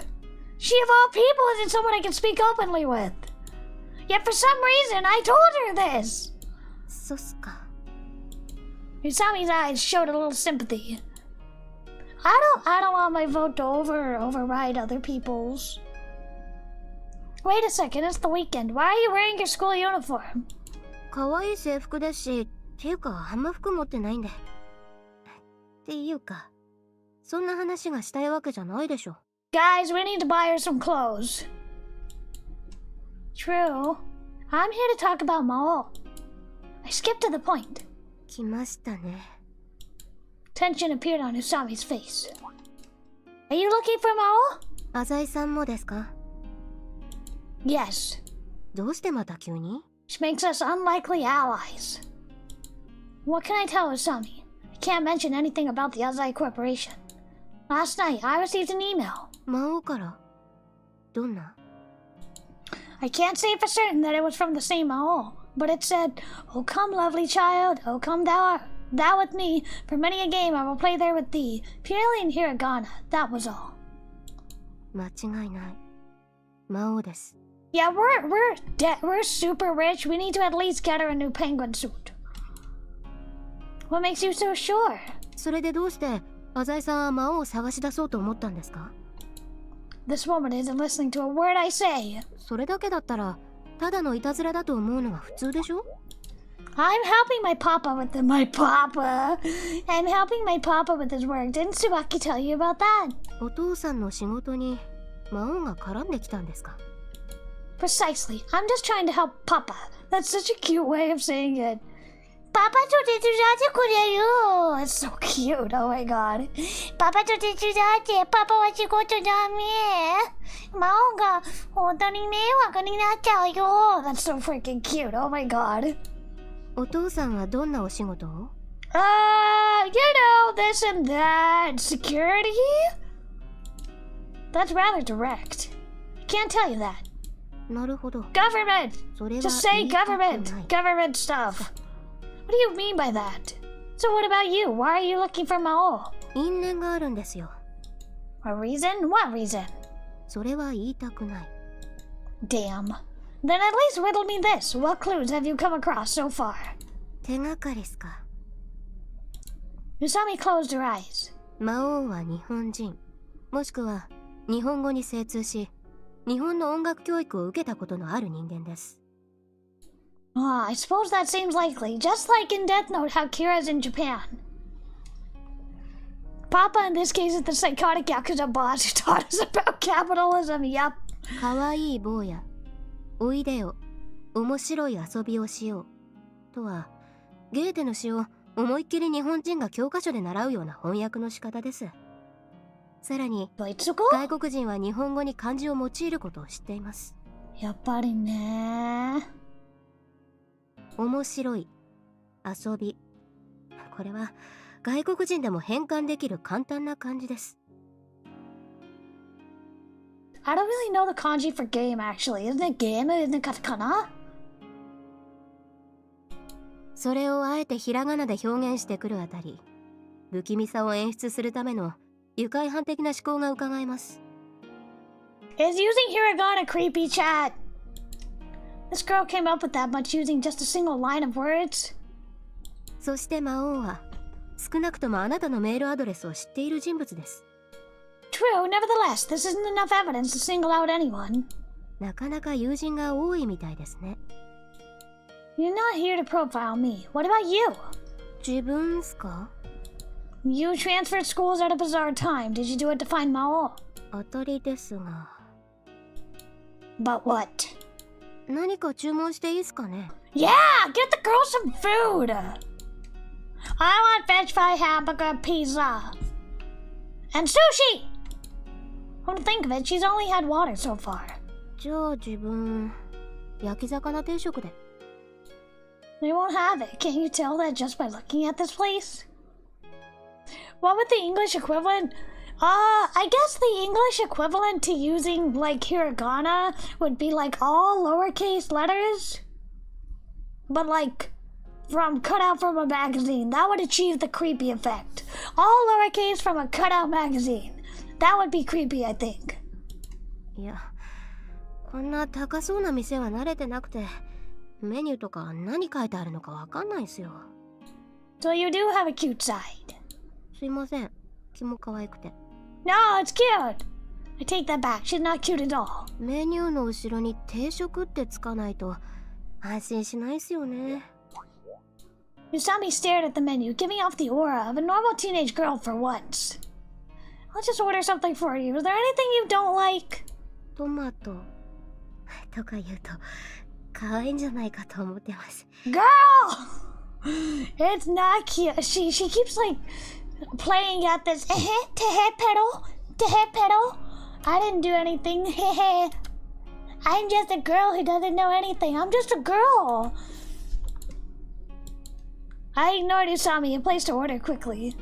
She of all people isn't someone I can speak openly with. Yet for some reason, I told her this. そうっすか。 Usami's eyes showed a little sympathy. I don't want my vote to override other people's. Wait a second, it's the weekend. Why are you wearing your school uniform? 可愛い制服ですし、っていうかあんま服持ってないんで。っていうか、そんな話がしたいわけじゃないでしょ。Guys, we need to buy her some clothes. True. I'm here to talk about Maou. I skipped to the point. 来ましたね。Tension appeared on Usami's face. Are you looking for Maou? 浅井さんもですか？ Yes. どうしてまた急に？ She makes us unlikely allies. What can I tell Usami? I can't mention anything about the Azai Corporation. Last night, I received an email. 魔王から？どんな？ I can't say for certain that it was from the same Maou, but it said, "Oh come, lovely child, oh come thou with me, for many a game I will play there with thee, purely in hiragana." That was all. 間違いない。魔王です。 Yeah, we're super rich. We need to at least get her a new penguin suit. What makes you so sure? それでどうして浅井さんは魔王を探し出そうと思ったんですか？ This woman isn't listening to a word I say. それだけだったらただのいたずらだと思うのが普通でしょ？ I'm helping my papa with my papa. I'm helping my papa with his work. Didn't Tsubaki tell you about that? お父さんの仕事に魔王が絡んできたんですか？ Precisely. I'm just trying to help Papa. That's such a cute way of saying it. Papa to tetsudatte kureru. That's so cute. Oh my god. Papa to tetsudatte. Papa wa shigoto dame. Mao ga hontou ni meiwaku ni nachchau yo. That's so freaking cute. Oh my god. お父さんはどんなお仕事を？ This and that. Security? That's rather direct. I can't tell you that. なるほど。 Government! それは Just say 言いたくない。 government! Government stuff. What do you mean by that? So what about you? Why are you looking for Maou? 因縁があるんですよ。 A reason? What reason? それは言いたくない。 Damn. Then at least riddle me this. What clues have you come across so far? 手がかりっすか。 Usami closed her eyes. 魔王は日本人、もしくは日本語に精通し、日本の音楽教育を受けたことのある人間です。Ah, I suppose that seems likely. Just like in Death Note, how Kira's in Japan. Papa, in this case, is the psychotic Yakuza boss who taught us about capitalism. Yup. かわいい坊や、おいでよ、面白い遊びをしよう。とは、ゲーテの詩を思いっきり日本人が教科書で習うような翻訳の仕方です。さらに、外国人は日本語に漢字を用いることを知っています。やっぱりね。面白い、遊び。これは外国人でも変換できる簡単な漢字です。I don't really know the kanji for game actually. Isn't it game? Isn't it katakana? それをあえてひらがなで表現してくるあたり、不気味さを演出するための愉快犯的な思考が伺えます。Is using hiragana creepy, chat? This girl came up with that much using just a single line of words. そして魔王は少なくともあなたのメールアドレスを知っている人物です。True, nevertheless, this isn't enough evidence to single out anyone. なかなか友人が多いみたいですね。You're not here to profile me. What about you? 自分っすか？ You transferred schools at a bizarre time. Did you do it to find Maou? 当たりですが。But what? 何か注文していいっすかね？ Yeah, get the girl some food. I want French fry, hamburger, pizza, and sushi. Come to think of it, she's only had water so far. じゃあ自分焼き魚定食で。They won't have it. Can't you tell that just by looking at this place? What would the English equivalent? I guess the English equivalent to using like hiragana would be like all lowercase letters, but like from cut out from a magazine. That would achieve the creepy effect. All lowercase from a cutout magazine. That would be creepy, I think. いや、こんな高そうな店は慣れてなくて、メニューとか何書いてあるのかわかんないんすよ。So you do have a cute side. すいません、気も可愛くて。No, it's cute. I take that back. She's not cute at all. メニューの後ろに定食ってつかないと安心しないっすよね。Usami stared at the menu, giving off the aura of a normal teenage girl for once. I'll just order something for you. Is there anything you don't like? トマトとか言うと可愛いんじゃないかと思ってます。Girl! It's not cute. She keeps like playing at this pedal. I didn't do anything. I'm just a girl who doesn't know anything. I'm just a girl. I ignored Usami and placed her order quickly.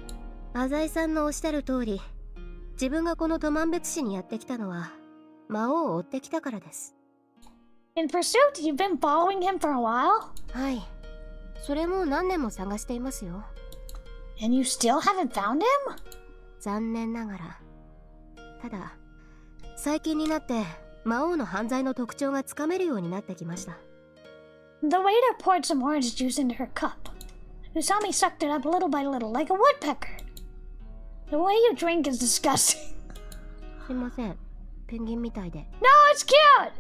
浅井さんのおっしゃる通り、自分がこのトマン別市にやってきたのは魔王を追ってきたからです。In pursuit? You've been following him for a while? はい。それも何年も探していますよ。And you still haven't found him? 残念ながら。ただ、最近になって魔王の犯罪の特徴がつかめるようになってきました。The waiter poured some orange juice into her cup. Usami sucked it up little by little, like a woodpecker. The way you drink is disgusting. すいません。ペンギンみたいで。No, it's cute!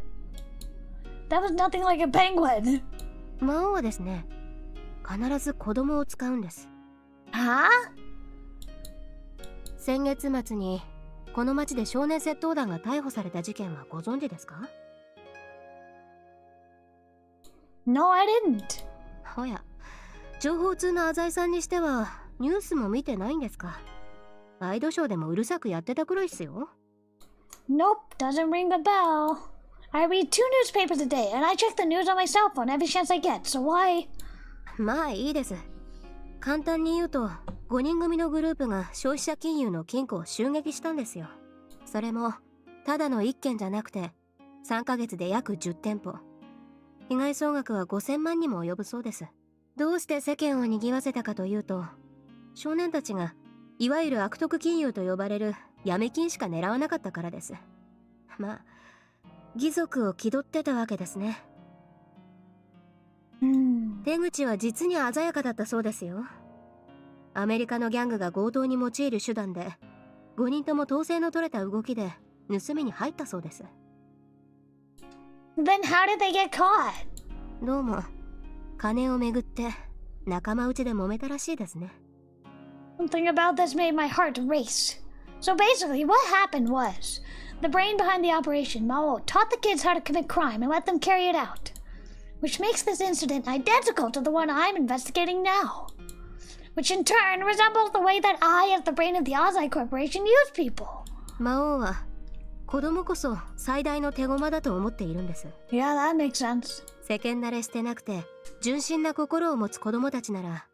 That was nothing like a penguin. 魔王はですね、必ず子供を使うんです。Huh? 先月末にこの町で少年窃盗団が逮捕された事件はご存知ですか？ No, I didn't. おや、情報通の浅井さんにしてはニュースも見てないんですか？ワイドショーでもうるさくやってたくらいっすよ。Nope, doesn't ring a bell. I read 2 newspapers a day, and I check the news on my cell phone every chance I get, so why? まあいいです。簡単に言うと、5人組のグループが消費者金融の金庫を襲撃したんですよ。それもただの1件じゃなくて3ヶ月で約10店舗。被害総額は5000万にも及ぶそうです。どうして世間を賑わせたかというと、少年たちがいわゆる悪徳金融と呼ばれるヤメ金しか狙わなかったからです。まあ義賊を気取ってたわけですね。手口は実に鮮やかだったそうですよ。アメリカのギャングが強盗に用いる手段で、5人とも統制の取れた動きで盗みに入ったそうです。Then how did they get caught? どうも金をめぐって仲間内で揉めたらしいですね。Something about this made my heart race. So basically, what happened was, the brain behind the operation, Maou, taught the kids how to commit crime and let them carry it out. Which makes this incident identical to the one I'm investigating now. Which in turn resembles the way that I, as the brain of the Ozai Corporation, use people. 魔王は子供こそ最大の手駒だと思っているんです。Yeah, that makes sense. 世間慣れしてなくて純真な心を持つ子供たちなら、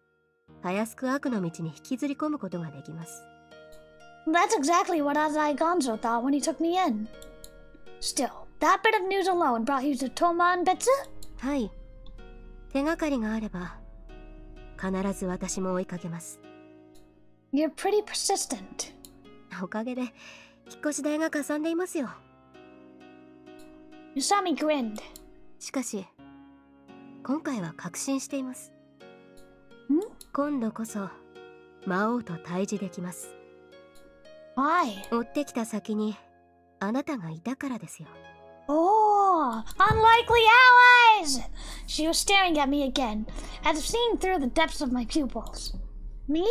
たやすく悪の道に引きずり込むことができます。That's exactly what Ozai Gonzo thought when he took me in. Still, that bit of news alone brought you to Toman Betsu? はい。手がかりがあれば必ず私も追いかけます。 You're pretty persistent. おかげで引っ越し代がかさんでいますよ。 Usami grinned. しかし今回は確信しています。今度こそ魔王と対峙できます。 Why? 追ってきた先にあなたがいたからですよ。 Oh, unlikely allies! She was staring at me again, as if seeing through the depths of my pupils. Me?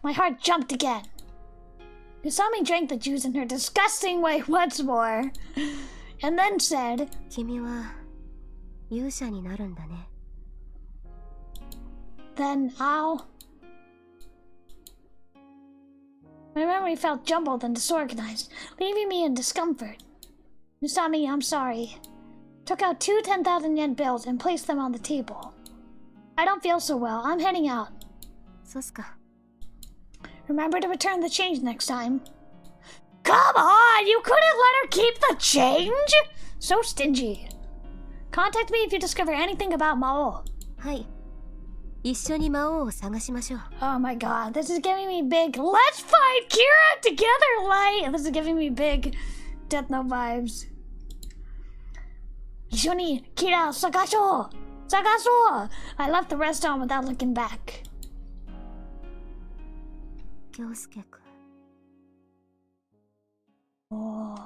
My heart jumped again. Usami drank the juice in her disgusting way once more, and then said, 君は勇者になるんだね。 Then I'll... My memory felt jumbled and disorganized, leaving me in discomfort. Usami, I'm sorry. Took out 2 10,000 yen bills and placed them on the table. I don't feel so well. I'm heading out. そうっすか。 Remember to return the change next time. Come on! You couldn't let her keep the change? So stingy. Contact me if you discover anything about Maou. はい。一緒に魔王を探しましょう。 Oh my god, this is giving me big let's fight Kira together light! This is giving me big Death Note vibes. 一緒に Kira 探そう! 探そう! I left the restaurant without looking back. 京介くん。 Oh.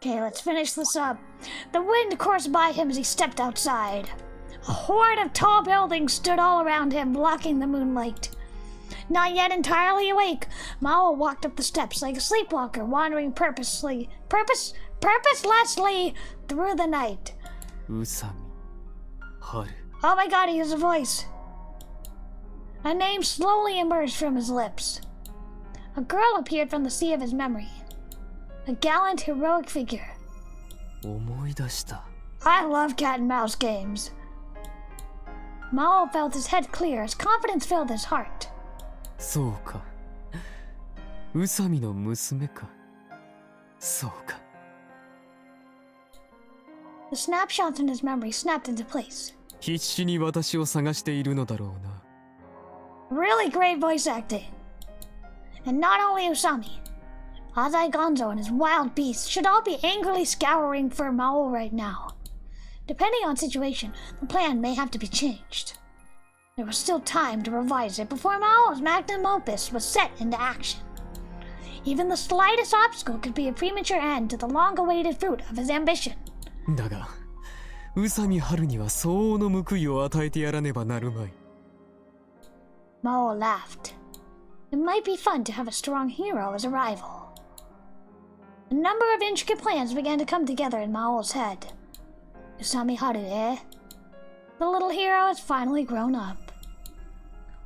Okay, let's finish this up. The wind coursed by him as he stepped outside. A horde of tall buildings stood all around him, blocking the moonlight. Not yet entirely awake, Mao walked up the steps like a sleepwalker, wandering purposelessly through the night. Usami, Haru. Oh my god, he has a voice. A name slowly emerged from his lips. A girl appeared from the sea of his memory. A gallant, heroic figure. 思い出した。 I love cat and mouse games. Mao felt his head clear as confidence filled his heart. そうか。宇佐美の娘か。そうか。 The snapshots in his memory snapped into place. 必死に私を探しているのだろうな。 Really great voice acting. And not only Usami, Azai Gonzo and his wild beasts should all be angrily scouring for Mao right now. Depending on situation, the plan may have to be changed. There was still time to revise it before Mao's magnum opus was set into action. Even the slightest obstacle could be a premature end to the long-awaited fruit of his ambition. だが、宇佐美春には相応の報いを与えてやらねばなるまい。 Maou laughed. It might be fun to have a strong hero as a rival. A number of intricate plans began to come together in Mao's head. Usami Haru, eh? The little hero has finally grown up.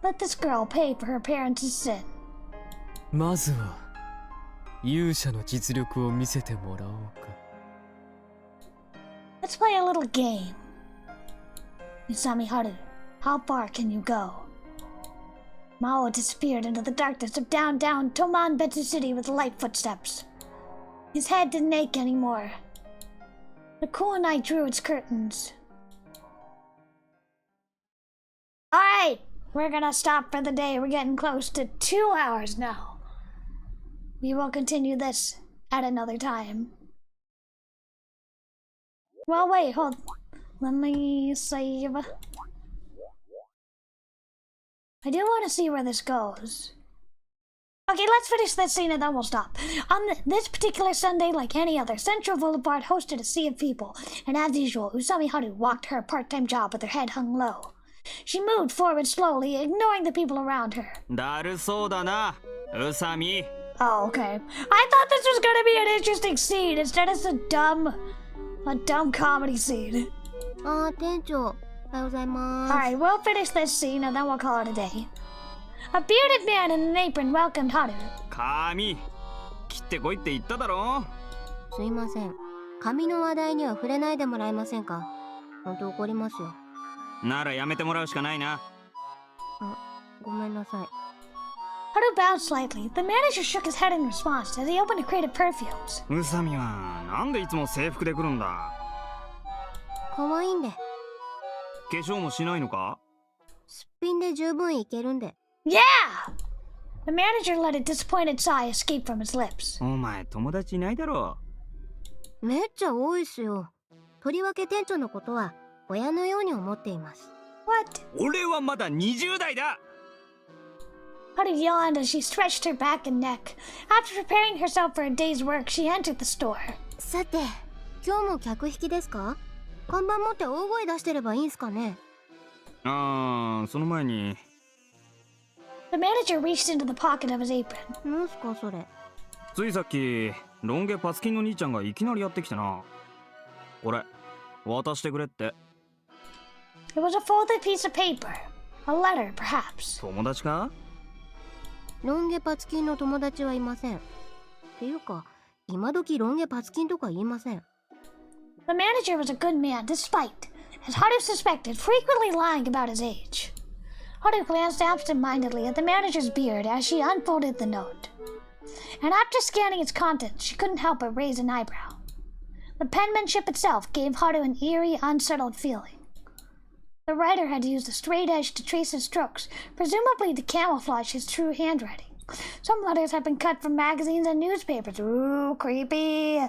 Let this girl pay for her parents' sin. まずは勇者の実力を見せてもらおうか。 Let's play a little game. Usami Haru, how far can you go? Maou disappeared into the darkness of downtown Tomanbetsu City with light footsteps. His head didn't ache anymore. The cool night drew its curtains. Alright, we're gonna stop for the day. We're getting close to 2 hours now. We will continue this at another time. Well, wait, hold. Let me save. I do want to see where this goes. Okay, let's finish this scene and then we'll stop. On this particular Sunday, like any other, Central Boulevard hosted a sea of people, and as usual, Usami Haru walked her part-time job with her head hung low. She moved forward slowly, ignoring the people around her. だるそうだな、宇佐美。 Oh, okay. I thought this was gonna be an interesting scene instead of a dumb comedy scene. あー、店長、おはようございます。 Alright, we'll finish this scene and then we'll call it a day. A bearded man in an apron welcomed Haru. 髪切ってこいって言っただろ。すいません。髪の話題には触れないでもらえませんか。本当怒りますよ。ならやめてもらうしかないな。あ、ごめんなさい。Haru bowed slightly. The manager shook his head in response as he opened a crate of perfumes. 宇佐美はなんでいつも制服で来るんだ。可愛いんで。化粧もしないのか。すっぴんで十分いけるんで。Yeah! The manager let a disappointed sigh escape from his lips. お前友達いないだろ。めっちゃ多いっすよ。とりわけ店長のことは親のように思っています。What? 俺はまだ20代だ。Haru yawned as she stretched her back and neck. After preparing herself for a day's work, she entered the store. さて、今日も客引きですか？看板持って大声出してればいいんすかね？その前に。The manager reached into the pocket of his apron. なんすかそれ？ついさっきロン毛パツキンの兄ちゃんがいきなりやってきてな。これ渡してくれって。It was a folded piece of paper. A letter, perhaps. 友達か？ロン毛パツキンの友達はいません。っていうか、今時ロン毛パツキンとか言いません。The manager was a good man, despite, as Haru suspected, frequently lying about his age. Haru glanced absent-mindedly at the manager's beard as she unfolded the note. And after scanning its contents, she couldn't help but raise an eyebrow. The penmanship itself gave Haru an eerie, unsettled feeling. The writer had used a straight edge to trace his strokes, presumably to camouflage his true handwriting. Some letters had been cut from magazines and newspapers. Ooh, creepy.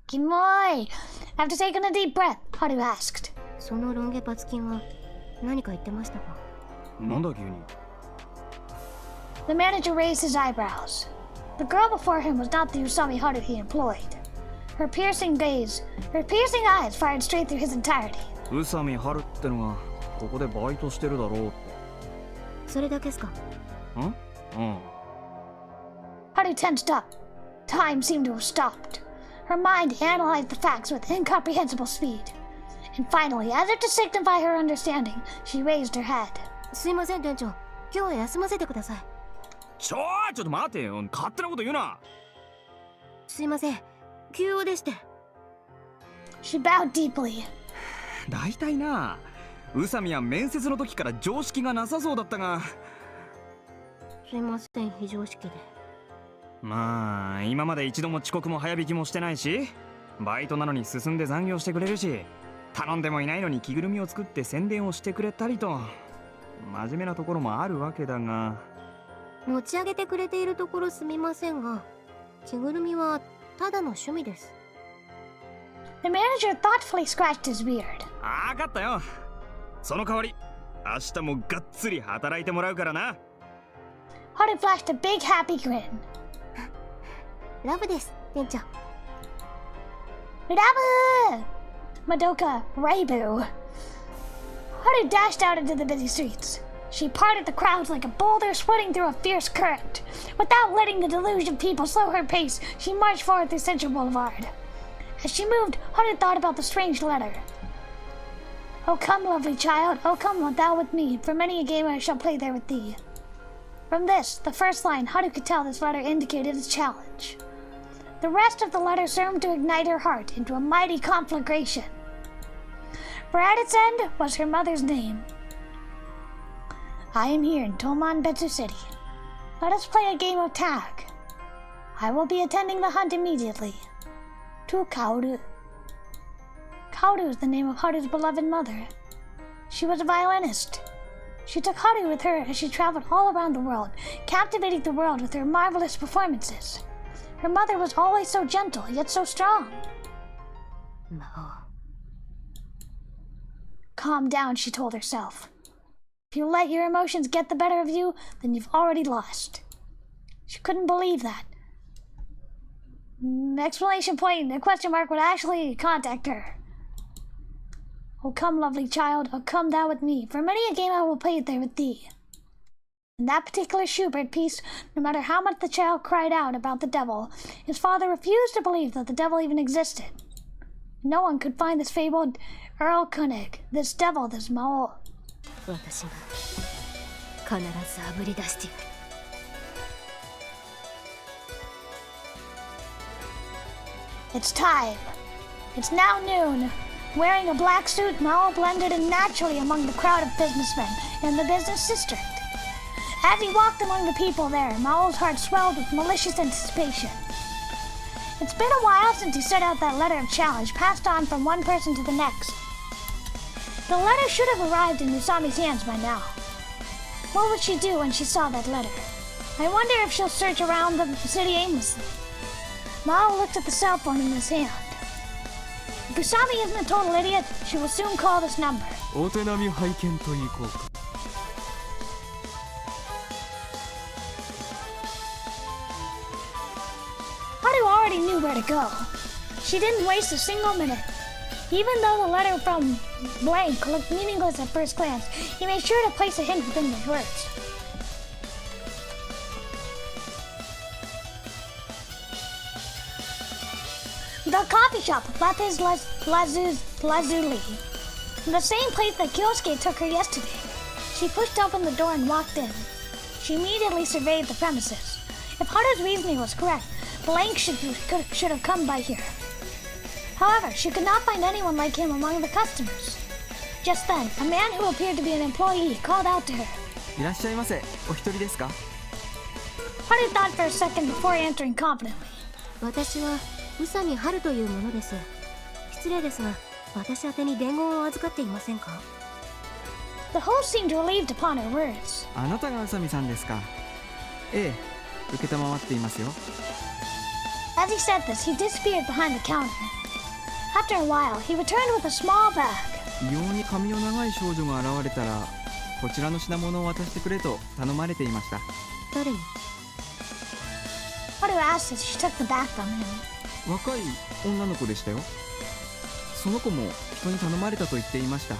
Kimoi. After taking a deep breath, Haru asked. そのロン毛パツキンは何か言ってましたか？なんだ急に。The manager raised his eyebrows. The girl before him was not the Usami Haru he employed. Her piercing eyes fired straight through his entirety. 宇佐美春ってのがここでバイトしてるだろうって。それだけっすか？うん。Haru tensed up. Time seemed to have stopped. Her mind analyzed the facts with incomprehensible speed. And finally, as if to signify her understanding, she raised her head. すいません店長、今日は休ませてください。ちょっと待てよ、勝手なこと言うな。すいません、急用でして。She bowed deeply. 大体な、宇佐美は面接の時から常識がなさそうだったが。すいません、非常識で。まあ今まで一度も遅刻も早引きもしてないし、バイトなのに進んで残業してくれるし、頼んでもいないのに着ぐるみを作って宣伝をしてくれたりと、真面目なところもあるわけだが。持ち上げてくれているところすみませんが、着ぐるみはただの趣味です。The manager thoughtfully scratched his beard. 分かったよ。その代わり明日もがっつり働いてもらうからな。Haru flashed a big happy grin. ラブです、店長。ラブ Madoka Raibu. Haru dashed out into the busy streets. She parted the crowds like a boulder sweating through a fierce current. Without letting the deluge of people slow her pace, she marched forward through Central Boulevard. As she moved, Haru thought about the strange letter. Oh come, lovely child, oh come thou with me, for many a game I shall play there with thee. From this, the first line, Haru could tell this letter indicated a challenge. The rest of the letter served to ignite her heart into a mighty conflagration. For at its end was her mother's name. I am here in Tomanbetsu City. Let us play a game of tag. I will be attending the hunt immediately. To Kaoru. Kaoru is the name of Haru's beloved mother. She was a violinist. She took Haru with her as she traveled all around the world, captivating the world with her marvelous performances. Her mother was always so gentle, yet so strong. Maou. Calm down, she told herself. If you let your emotions get the better of you, then you've already lost. She couldn't believe that. Exclamation point, a question mark would actually contact her. Oh come, lovely child, oh come thou with me, for many a game I will play there with thee. In that particular Schubert piece, no matter how much the child cried out about the devil, his father refused to believe that the devil even existed. No one could find this fabled Earl Koenig, this devil, this Maou. 私が必ずあぶり出してやる。It's time. It's now noon. Wearing a black suit, Maou blended in naturally among the crowd of businessmen in the business district. As he walked among the people there, Mao's heart swelled with malicious anticipation. It's been a while since he sent out that letter of challenge, passed on from one person to the next. The letter should have arrived in Usami's hands by now. What would she do when she saw that letter? I wonder if she'll search around the city aimlessly. Maou looked at the cell phone in his hand. If Usami isn't a total idiot, she will soon call this number. お手並み拝見といこうか。Haru already knew where to go. She didn't waste a single minute. Even though the letter from blank looked meaningless at first glance, he made sure to place a hint within the words. The coffee shop, Lapis Lazuli. The same place that Kyosuke took her yesterday. She pushed open the door and walked in. She immediately surveyed the premises. If Haru's reasoning was correct, Blank should have come by here. However, she could not find anyone like him among the customers. Just then, a man who appeared to be an employee called out to her. いらっしゃいませ。お一人ですか？ Haru thought for a second before answering confidently. 私は宇佐美春という者です。失礼ですが、私宛てに伝言を預かっていませんか？ The host seemed relieved upon her words. あなたが宇佐美さんですか？ええ、受けたまわっていますよ。As he said this, he disappeared behind the counter. After a while, he returned with a small bag. 異様に髪の長い少女が現れたら、こちらの品物を渡してくれと頼まれていました。誰に？ Haru asked as she took the bag from him. 若い女の子でしたよ。その子も人に頼まれたと言っていました。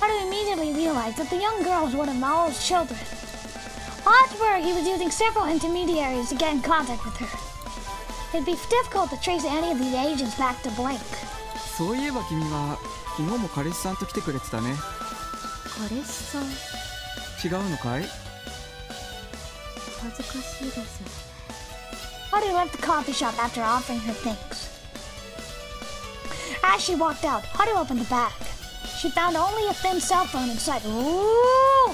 Haru immediately realized that the young girl was one of Mao's children. Odds were he was using several intermediaries to get in contact with her. It'd be difficult to trace any of these agents back to Blank. そういえば君は昨日も彼氏さんと来てくれてたね。彼氏さん？違うのかい？恥ずかしいです。Haru left the coffee shop after offering her thanks. As she walked out, Haru opened the bag. She found only a thin cell phone inside. Ooh!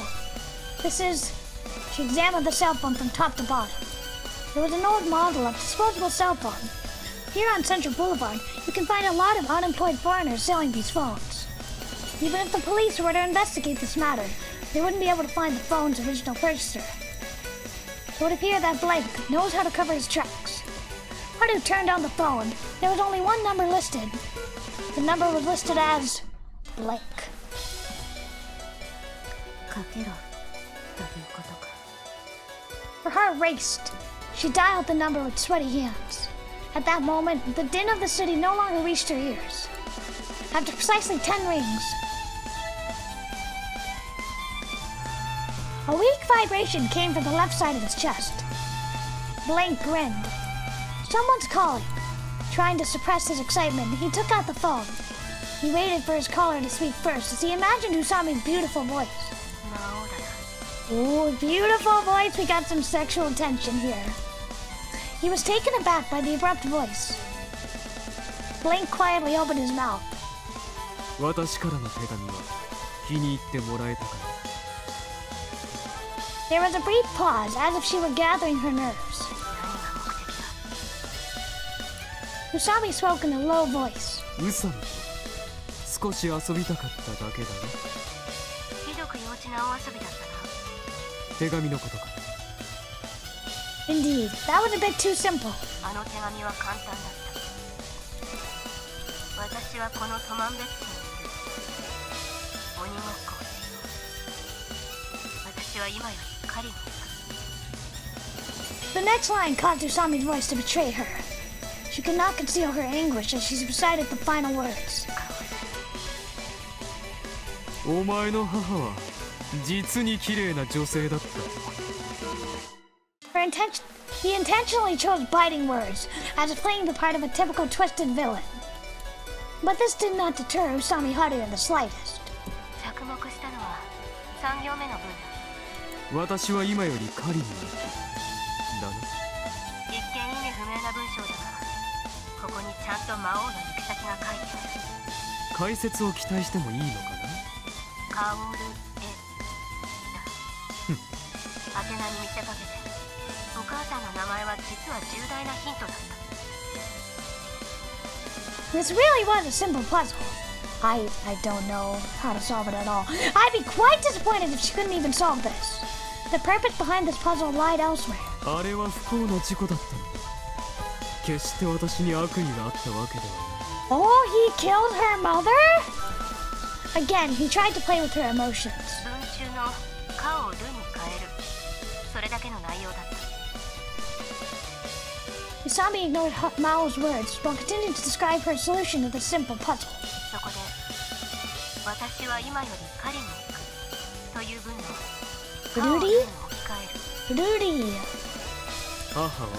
She examined the cell phone from top to bottom. It was an old model of disposable cell phone. Here on Central Boulevard, you can find a lot of unemployed foreigners selling these phones. Even if the police were to investigate this matter, they wouldn't be able to find the phone's original purchaser. It would appear that Blank knows how to cover his tracks. Haru turned on the phone. There was only one number listed. The number was listed as Blank. かけろということか。 Her heart raced. She dialed the number with sweaty hands. At that moment, the din of the city no longer reached her ears. After precisely 10 rings, a weak vibration came from the left side of his chest. Blank grinned. Someone's calling. Trying to suppress his excitement, he took out the phone. He waited for his caller to speak first as he imagined Usami's beautiful voice. Ooh, beautiful voice. We got some sexual tension here. He was taken aback by the abrupt voice. Blank quietly opened his mouth. 私からの手紙は気に入ってもらえたかな。 There was a brief pause, as if she were gathering her nerves. Usami spoke in a low voice. 宇佐美と少し遊びたかっただけだね。ひどく幼稚なお遊びだったな。手紙のことか。 Indeed, that was a bit too simple. あの手紙は簡単だった。私はこのトマンベッチにいる。鬼ごっこをしよう。私は今より狩りに行く。 The next line caused Usami's voice to betray her. She could not conceal her anguish as she recited the final words. お前の母は実に綺麗な女性だった。 He intentionally chose biting words, as if playing the part of a typical twisted villain. But this did not deter Usami Haru in the slightest. 着目したのは3行目の文だ。私は今より狩りに行く。だな。一見意味不明な文章だが、ここにちゃんと魔王の行き先が書いてある。解説を期待してもいいのかな。カオルエだ。宛名に見せかけて、お母さんの名前は実は重大なヒントだった。 This really was a simple puzzle. I don't know how to solve it at all. I'd be quite disappointed if she couldn't even solve this. The purpose behind this puzzle lied elsewhere. あれは不幸な事故だったの。決して私に悪意があったわけではない。 Oh, he killed her mother? Again, he tried to play with her emotions. 文中のカをルに変える。それだけの内容だった。 Usami ignored Mao's words while continuing to describe her solution to this simple puzzle. そこで、私は今より狩りに行くという文のカをルに置き換える。Rudy. 母は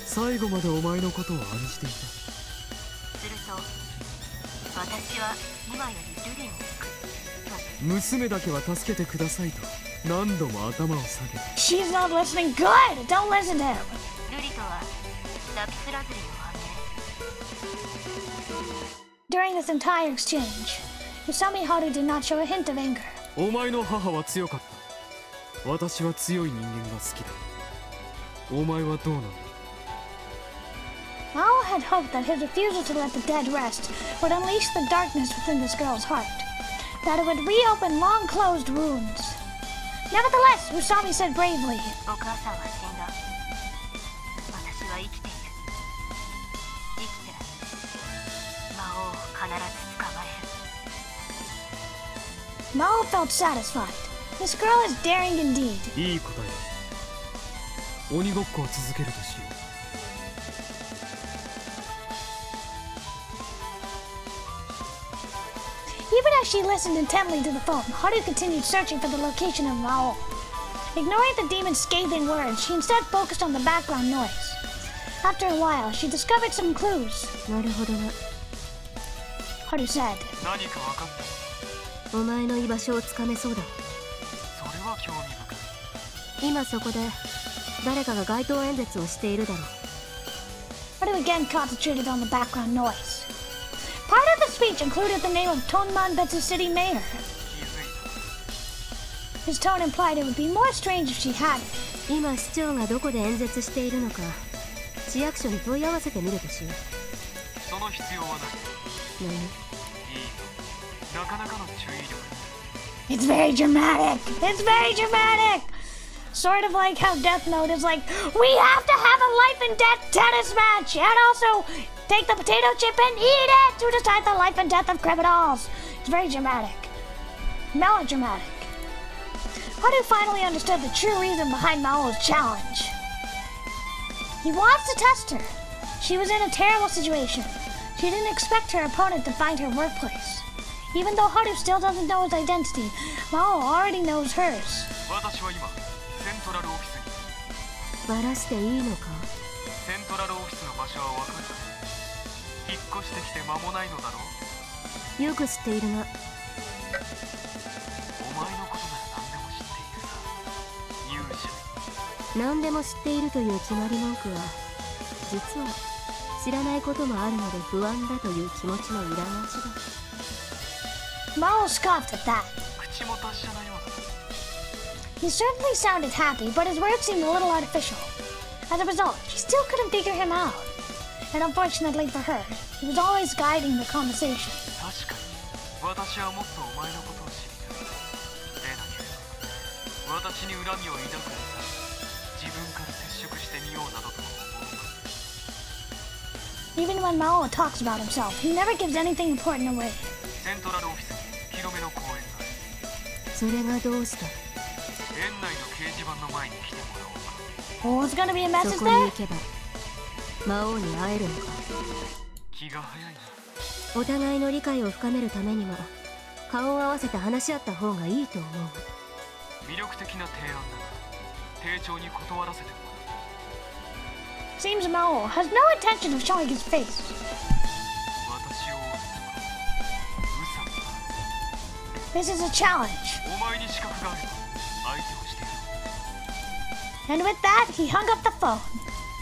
最後までお前のことを案じていた。すると、私は今よりルリに行くと。娘だけは助けてくださいと何度も頭を下げた。 She's not listening. Good. Don't listen to him. ルリとはラピスラズリの姉。 During this entire exchange, Usami Haru did not show a hint of anger. お前の母は強かった。私は強い人間が好きだ。お前はどうなんだ。 Mao had hoped that his refusal to let the dead rest would unleash the darkness within this girl's heart, that it would reopen long-closed wounds. Nevertheless, Usami said bravely, お母さんは死んだ。私は生きている。生きて魔王を必ず捕まえる。 Mao felt satisfied. This girl is daring indeed. いい答えだ。鬼ごっこを続けるとしよう。 Even as she listened intently to the phone, Haru continued searching for the location of Mao. Ignoring the demon's scathing words, she instead focused on the background noise. After a while, she discovered some clues. なるほどな。 Haru said, 何か分かった。お前の居場所をつかめそうだ。それは興味深い。今そこで誰かが街頭演説をしているだろう。 Haru again concentrated on the background noise. Part of the speech included the name of Tonmanbetsu City Mayor. His tone implied it would be more strange if she hadn't. 今市長がどこで演説しているのか市役所に問い合わせてみるとしよう。その必要はない。何？いいよ。なかなかの注意力。 It's very dramatic. It's very dramatic. Sort of like how Death Note is like, we have to have a life and death tennis match, and also take the potato chip and eat it to decide the life and death of criminals. It's very dramatic. Melodramatic. Haru finally understood the true reason behind Mao's challenge. He wants to test her. She was in a terrible situation. She didn't expect her opponent to find her workplace. Even though Haru still doesn't know his identity, Maou already knows hers. 私は今セントラルオフィスに。バラしていいのか？セントラルオフィスの場所はわかるか？引っ越してきて間もないのだろう。よく知っているな。お前のことなら何でも知っているさ。勇者。何でも知っているという決まり文句は、実は知らないこともあるので不安だという気持ちの裏返しだ。Maou scoffed at that. 口も達者なようだ。He certainly sounded happy, but his words seemed a little artificial. As a result, she still couldn't figure him out. And unfortunately for her, he was always guiding the conversation. 確かに、私はもっとお前のことを知りたい。でなければ、私に恨みを抱くのさ、自分から接触してみようなどと思う。Even when Maou talks about himself, he never gives anything important away. セントラルオフィスに広めの公園がある。それがどうした？園内の掲示板の前に来てもらおうか。Oh, it's gonna be a そ message こに there? 行けば魔王に会えるのか？気が早いな。お互いの理解を深めるためにも顔を合わせて話し合った方がいいと思う。魅力的な提案だが、丁重に断らせてもらう。Seems Maou has no intention of showing his face. 私を追ってもウ This is a challenge. サお前に資格があれば相手をしてやる。 And with that, he hung up the phone.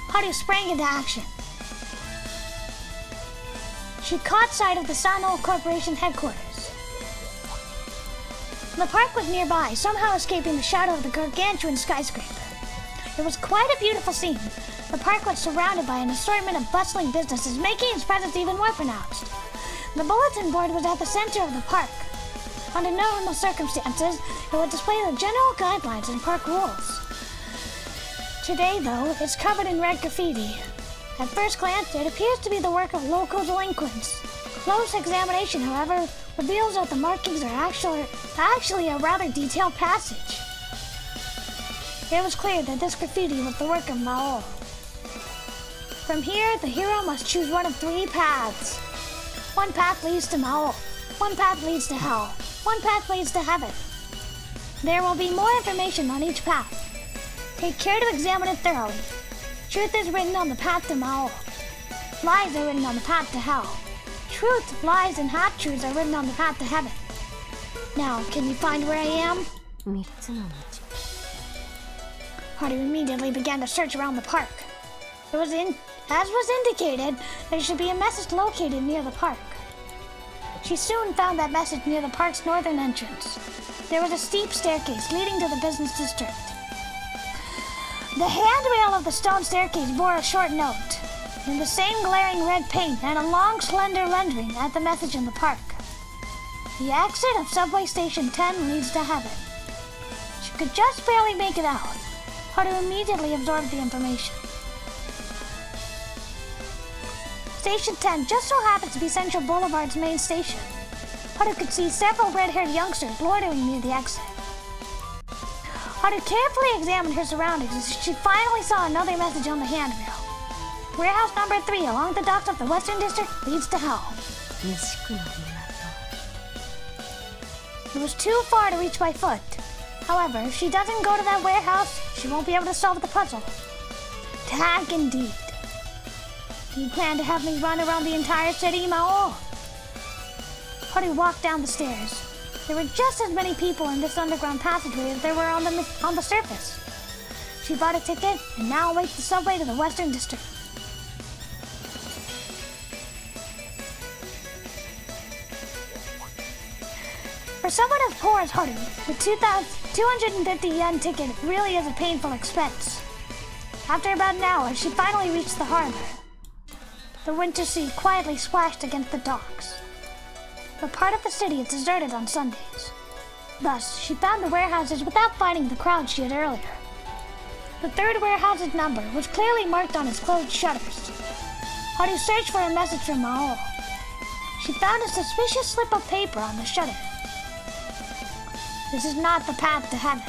Haru sprang into action. She caught sight of the Sano Corporation headquarters. The park was nearby, somehow escaping the shadow of the gargantuan skyscraper. It was quite a beautiful scene. The park was surrounded by an assortment of bustling businesses, making its presence even more pronounced. The bulletin board was at the center of the park. Under normal circumstances, it would display the general guidelines and park rules. Today, though, it's covered in red graffiti. At first glance, it appears to be the work of local delinquents. Close examination, however, reveals that the markings are actually a rather detailed passage. It was clear that this graffiti was the work of Maou. From here, the hero must choose one of three paths. One path leads to Maou. One path leads to hell. One path leads to heaven. There will be more information on each path. Take care to examine it thoroughly. Truth is written on the path to Maou. Lies are written on the path to hell. Truth, lies, and half-truths are written on the path to heaven. Now, can you find where I am? 3つの道。Haru immediately began to search around the park. As was indicated, there should be a message located near the park. She soon found that message near the park's northern entrance. There was a steep staircase leading to the business district. The handrail of the stone staircase bore a short note, in the same glaring red paint and a long, slender rendering at the message in the park. The exit of subway station 10 leads to heaven. She could just barely make it out. Haru immediately absorbed the information. Station 10 just so happens to be Central Boulevard's main station. Haru could see several red-haired youngsters loitering near the exit. Haru carefully examined her surroundings as she finally saw another message on the handrail. Warehouse number 3 along the docks of the Western District leads to hell. 西区の港。 It was too far to reach by foot. However, if she doesn't go to that warehouse, she won't be able to solve the puzzle. Tag indeed. You plan to have me run around the entire city, Maou? Haru walked down the stairs. There were just as many people in this underground passageway as there were on the surface. She bought a ticket and now awaits the subway to the Western District. For someone as poor as Haru, the 250 yen ticket really is a painful expense. After about an hour, she finally reached the harbor. The winter sea quietly splashed against the docks. The part of the city is deserted on Sundays. Thus, she found the warehouses without finding the crowd she had earlier. The third warehouse's number was clearly marked on its closed shutters. Haru searched for a message from Maou. She found a suspicious slip of paper on the shutter. This is not the path to heaven.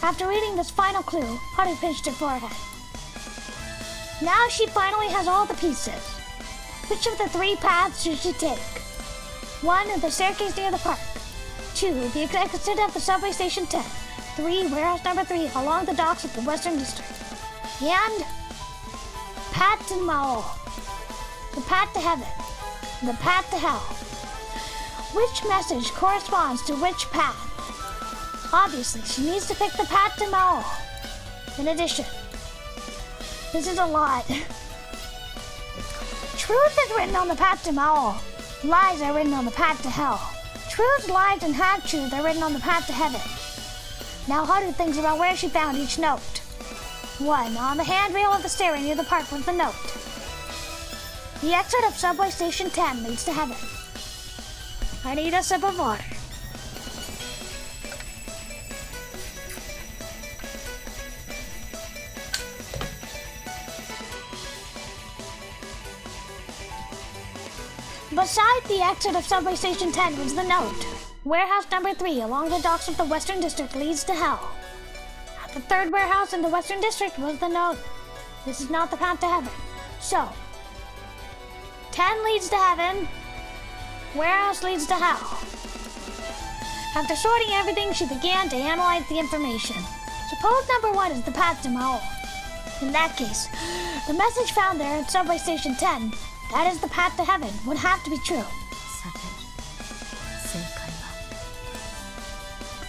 After reading this final clue, Haru pinched her forehead. Now she finally has all the pieces. Which of the 3 paths should she take? 1. The staircase near the park. 2. The exit of the subway station 10. 3. Warehouse number 3 along the docks of the Western District. And path to Maou. The path to heaven. The path to hell. Which message corresponds to which path? Obviously, she needs to pick the path to Maou. In addition, this is a lot. Truth is written on the path to Maou. Lies are written on the path to hell. Truth, lies, and half-truth are written on the path to heaven. Now Haru thinks about where she found each note. 1. On the handrail of the stairway near the park was the note. The exit of subway station 10 leads to heaven. I need a sip of water. Beside the exit of subway station 10 was the note. Warehouse number 3 along the docks of the Western District leads to hell. At the 3rd warehouse in the Western District was the note. This is not the path to heaven. So, 10 leads to heaven. Warehouse leads to hell. After sorting everything, she began to analyze the information. Suppose number 1 is the path to Maou. In that case, the message found there at subway station 10, that is the path to heaven, would have to be true.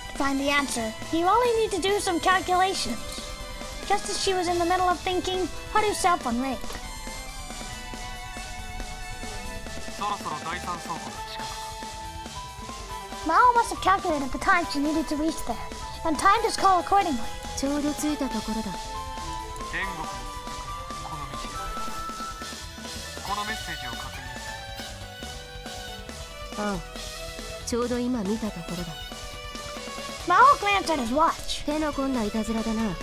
To find the answer, you only need to do some calculations. Just as she was in the middle of thinking, Haru's cell phone rang. Maou must have calculated the time she needed to reach there, and timed his call accordingly. ちょうど着いたところだ。天国に続くこの道でこのメッセージを確認する。ああ、ちょうど今見たところだ。Maou glanced at his watch. 手の込んだいたずらだな。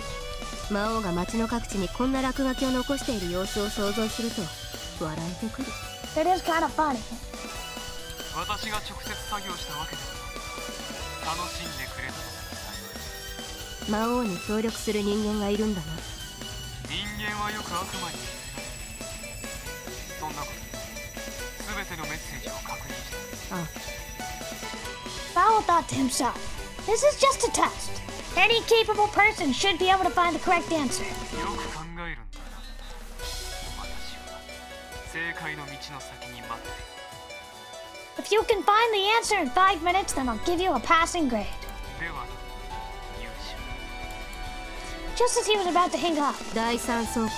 魔王が街の各地にこんな落書きを残している様子を想像すると笑えてくる。It is kind of funny. 私が直接作業したわけではなく、楽しんでくれたのなら幸い。魔王に協力する人間がいるんだな。人間はよく悪魔に見せられる。そんなこと、全てのメッセージを確認した。ああ。Maou thought to himself, this is just a test. Any capable person should be able to find the correct answer. よく考えるんだな。私は正解の道の先に待っている。If you can find the answer in 5 minutes, then I'll give you a passing grade. では、優秀。Just as he was about to hang up, 第三倉庫だ。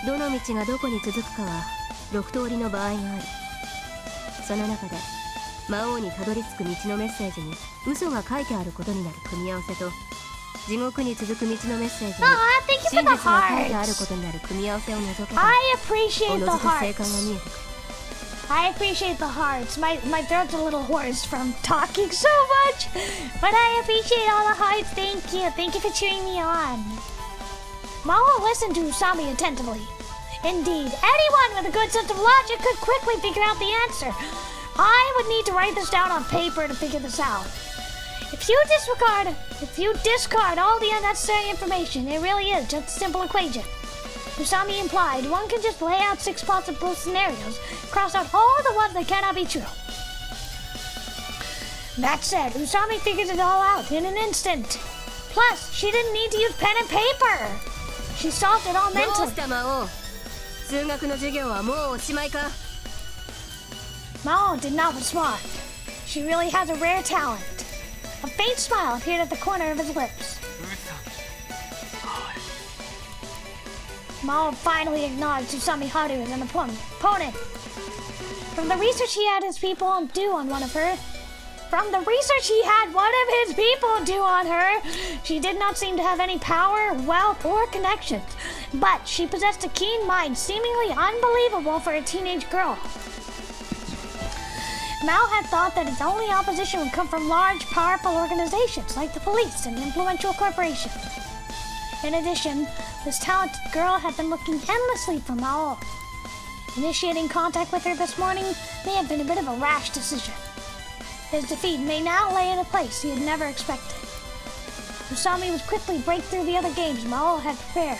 どの道がどこに続くかは6通りの場合がある。その中で魔王にたどり着く道のメッセージに嘘が書いてあることになる組み合わせと、地獄に続く道のメッセージに真実が書いてあることになる組み合わせを除けば、 I appreciate お the のずと正 hearts. 解が見えてくる。I appreciate the hearts. My throat's a little hoarse from talking so much, but I appreciate all the hearts. Thank you. Thank you for cheering me on. Maou listened to Usami attentively. Indeed, anyone with a good sense of logic could quickly figure out the answer. I would need to write this down on paper to figure this out. If you discard all the unnecessary information, it really is just a simple equation. Usami implied one can just lay out 6 possible scenarios, cross out all the ones that cannot be true. That said, Usami figures it all out in an instant. Plus, she didn't need to use pen and paper. She solved it all どう mentally. した魔王、数学の授業はもうおしまいか。 Maou did not respond. She really has a rare talent. A faint smile appeared at the corner of his lips. ウーさん。はい。 Maou finally acknowledged Usami Haru as an opponent. From the research he had his people do on one of her, she did not seem to have any power, wealth, or connections. But she possessed a keen mind, seemingly unbelievable for a teenage girl. Maou had thought that its only opposition would come from large, powerful organizations like the police and influential corporations. In addition, this talented girl had been looking endlessly for Maou. Initiating contact with her this morning may have been a bit of a rash decision. His defeat may now lay in a place he had never expected. Usami would quickly break through the other games Maou had prepared.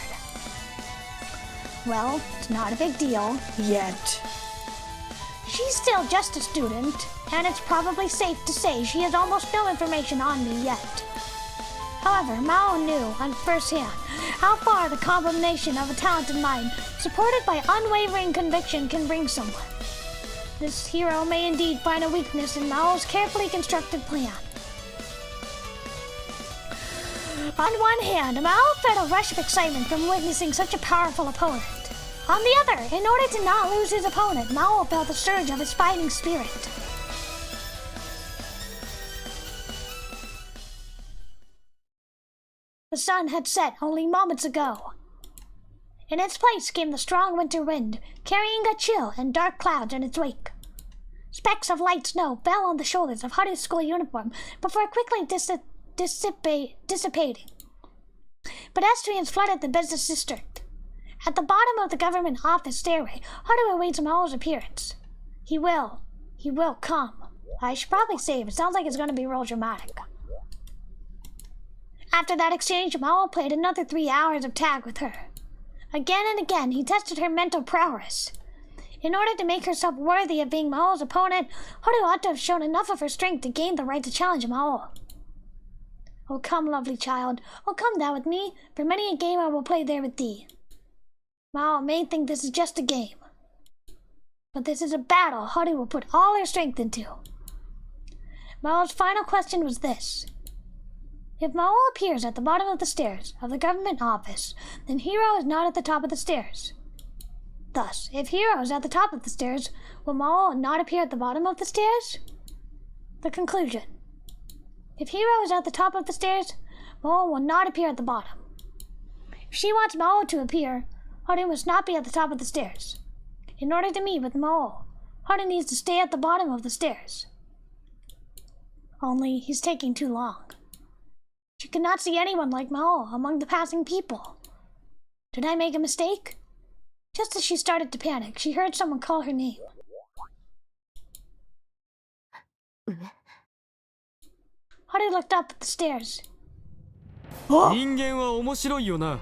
Well, it's not a big deal. Yet. She's still just a student, and it's probably safe to say she has almost no information on me yet. However, Maou knew on first hand how far the combination of a talented mind supported by unwavering conviction can bring someone. This hero may indeed find a weakness in Mao's carefully constructed plan. On one hand, Maou felt a rush of excitement from witnessing such a powerful opponent. On the other, in order to not lose his opponent, Maou felt the surge of his fighting spirit. The sun had set only moments ago. In its place came the strong winter wind, carrying a chill and dark clouds in its wake. Specks of light snow fell on the shoulders of Haru's school uniform before quickly dissipating. Pedestrians flooded the business district. At the bottom of the government office stairway, Haru awaits Mao's appearance. He will come. I should probably save. It sounds like it's going to be real dramatic. After that exchange, Maou played another 3 hours of tag with her. Again and again, he tested her mental prowess. In order to make herself worthy of being Mao's opponent, Haru ought to have shown enough of her strength to gain the right to challenge Maou. Oh, come, lovely child. Oh, come thou with me, for many a game I will play there with thee. Maou may think this is just a game, but this is a battle Haru will put all her strength into. Mao's final question was this. If Maou appears at the bottom of the stairs of the government office, then Hiro is not at the top of the stairs. Thus, if Hiro is at the top of the stairs, will Maou not appear at the bottom of the stairs? The conclusion. If Hiro is at the top of the stairs, Maou will not appear at the bottom. If she wants Maou to appear, Haru must not be at the top of the stairs. In order to meet with Maou, Haru needs to stay at the bottom of the stairs. Only he's taking too long. She could not see anyone like Maou among the passing people. Did I make a mistake? Just as she started to panic, she heard someone call her name. Haru looked up at the stairs. 人間は面白いよな。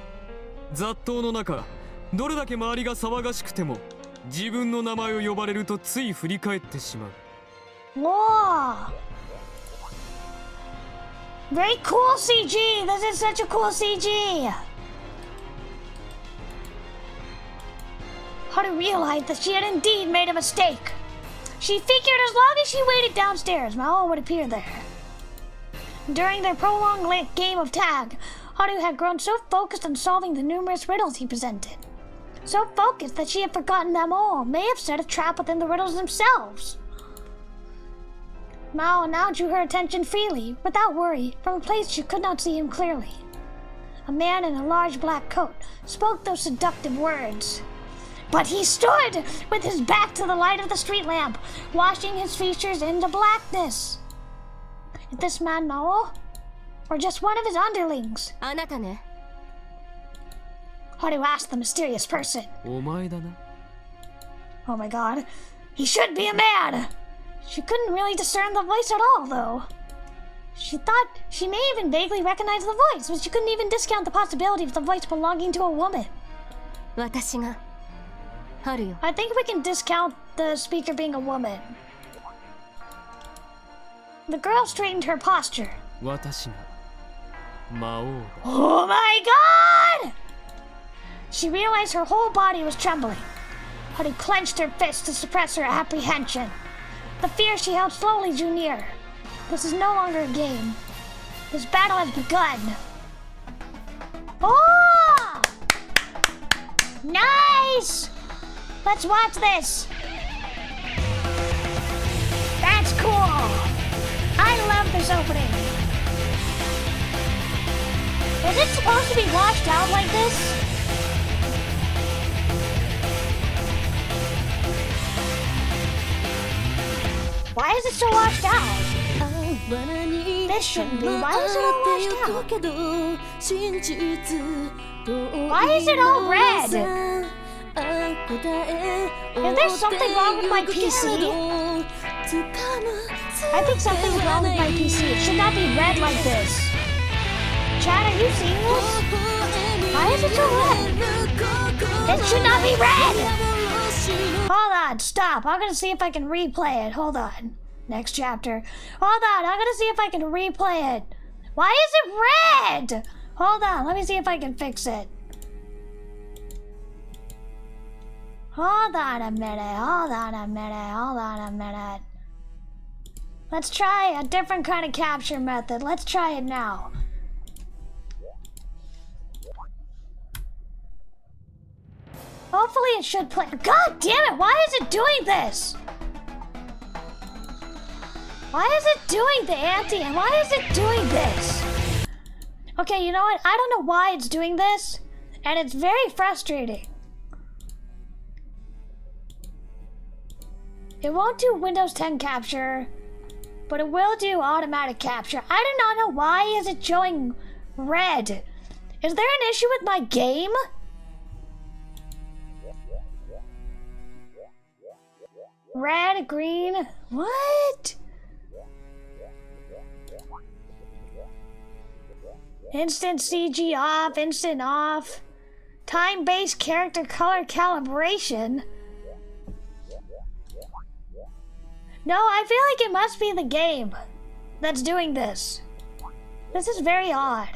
雑踏の中、どれだけ周りが騒がしくても、自分の名前を呼ばれるとつい振り返ってしまう。Whoa! Very cool CG! This is such a cool CG! Haru realized that she had indeed made a mistake. She figured as long as she waited downstairs, Maou would appear there. During their prolonged game of tag, Haru had grown so focused on solving the numerous riddles he presented. So focused that she had forgotten that Maou may have set a trap within the riddles themselves. Maou now drew her attention freely, without worry, from a place she could not see him clearly. A man in a large black coat spoke those seductive words. But he stood with his back to the light of the street lamp, washing his features into blackness. Is this man Maou? Or just one of his underlings? あなたね。 Haru asked the mysterious person. お前だな。 Oh my god. He should be a man! She couldn't really discern the voice at all, though. She thought she may even vaguely recognize the voice, but she couldn't even discount the possibility of the voice belonging to a woman. 私が春よ。 I think we can discount the speaker being a woman. The girl straightened her posture. 私が魔王だ。 Oh my god! She realized her whole body was trembling. Haru clenched her fists to suppress her apprehension. The fear she held slowly drew nearer. This is no longer a game. This battle has begun. Oh! Nice! Let's watch this. That's cool. I love this opening. Is it supposed to be washed out like this? Why is it so washed out? This shouldn't be. Why is it all washed out? Why is it all red? Is there something wrong with my PC? I think something's wrong with my PC. It should not be red like this. Chad, are you seeing this? Why is it so red? It should not be red! Hold on, stop. I'm gonna see if I can replay it. Hold on. Next chapter. Hold on, I'm gonna see if I can replay it. Why is it red? Hold on, let me see if I can fix it. Hold on a minute, hold on a minute, hold on a minute. Let's try a different kind of capture method. Let's try it now. Hopefully it should play. God damn it, why is it doing this? Why is it doing the anti? Why is it doing this? Okay, you know what? I don't know why it's doing this, and it's very frustrating. It won't do Windows 10 capture, but it will do automatic capture. I do not know why is it showing red. Is there an issue with my game? Red, green, what? Instant CG off, instant off. Time-based character color calibration. No, I feel like it must be the game that's doing this. This is very odd.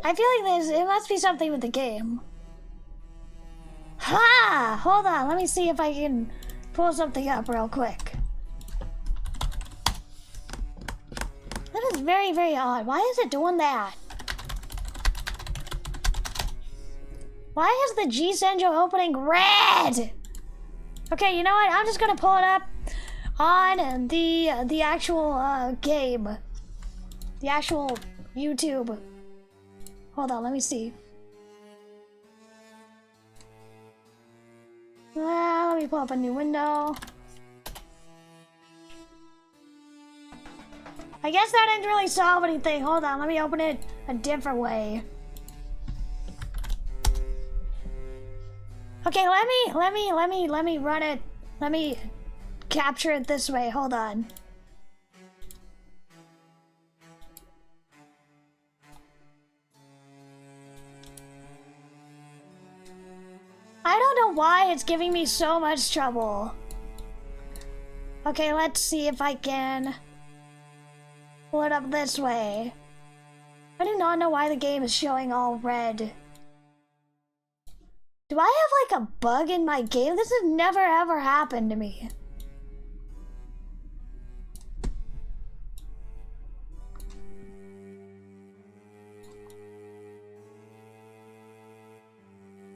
I feel like it must be something with the game. Ha! Hold on, let me see if I can pull something up real quick. That is very, very odd. Why is it doing that? Why is the G-Senjou opening red? Okay, you know what? I'm just gonna pull it up on the actual game. The actual YouTube. Hold on, let me see. Let me pull up a new window. I guess that didn't really solve anything. Hold on, let me open it a different way. Okay, let me run it. Let me capture it this way. Hold on. I don't know why it's giving me so much trouble. Okay, let's see if I can pull it up this way. I do not know why the game is showing all red. Do I have like a bug in my game? This has never ever happened to me.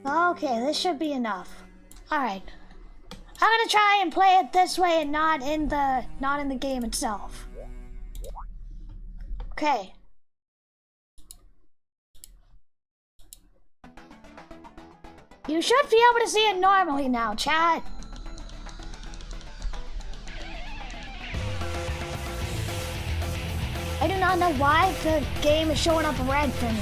Okay, this should be enough. Alright. I'm gonna try and play it this way and not in the game itself. Okay. You should be able to see it normally now, chat. I do not know why the game is showing up red for me.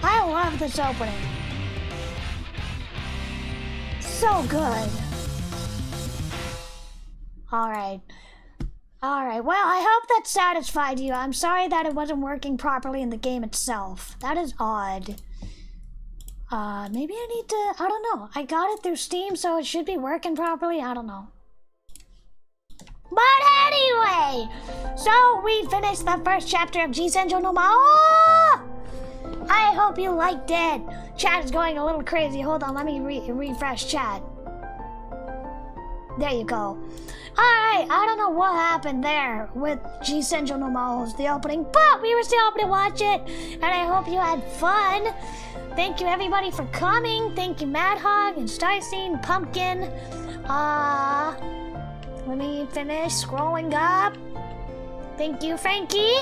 I love this opening. So good. Alright. Alright, well, I hope that satisfied you. I'm sorry that it wasn't working properly in the game itself. That is odd. Maybe I need to... I don't know. I got it through Steam, so it should be working properly. I don't know. But anyway, so we finished the first chapter of G Senjou no Mao. I hope you liked it. Chat is going a little crazy. Hold on, let me refresh chat. There you go. Alright, I don't know what happened there with G Senjou no Mao's the opening, but we were still able to watch it, and I hope you had fun. Thank you everybody for coming. Thank you Mad Hog and Starseed, Pumpkin. Let me finish scrolling up. Thank you Frankie.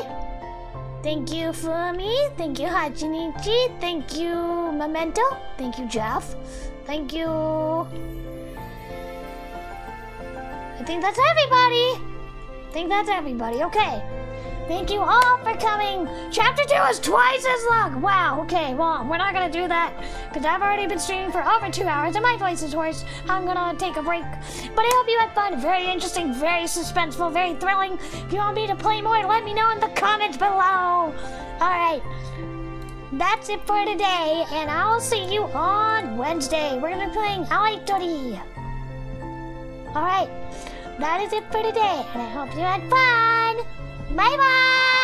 Thank you Fumi. Thank you Hachinichi. Thank you Memento. Thank you Jeff. Thank you. I think that's everybody. Okay. Thank you all for coming. Chapter 2 is twice as long. Wow, okay, well, we're not gonna do that because I've already been streaming for over 2 hours and my voice is hoarse. I'm gonna take a break. But I hope you had fun. Very interesting, very suspenseful, very thrilling. If you want me to play more, let me know in the comments below. Alright. That's it for today, and I'll see you on Wednesday. We're gonna be playing Alaitori. Alright. That is it for today, and I hope you had fun. Bye-bye!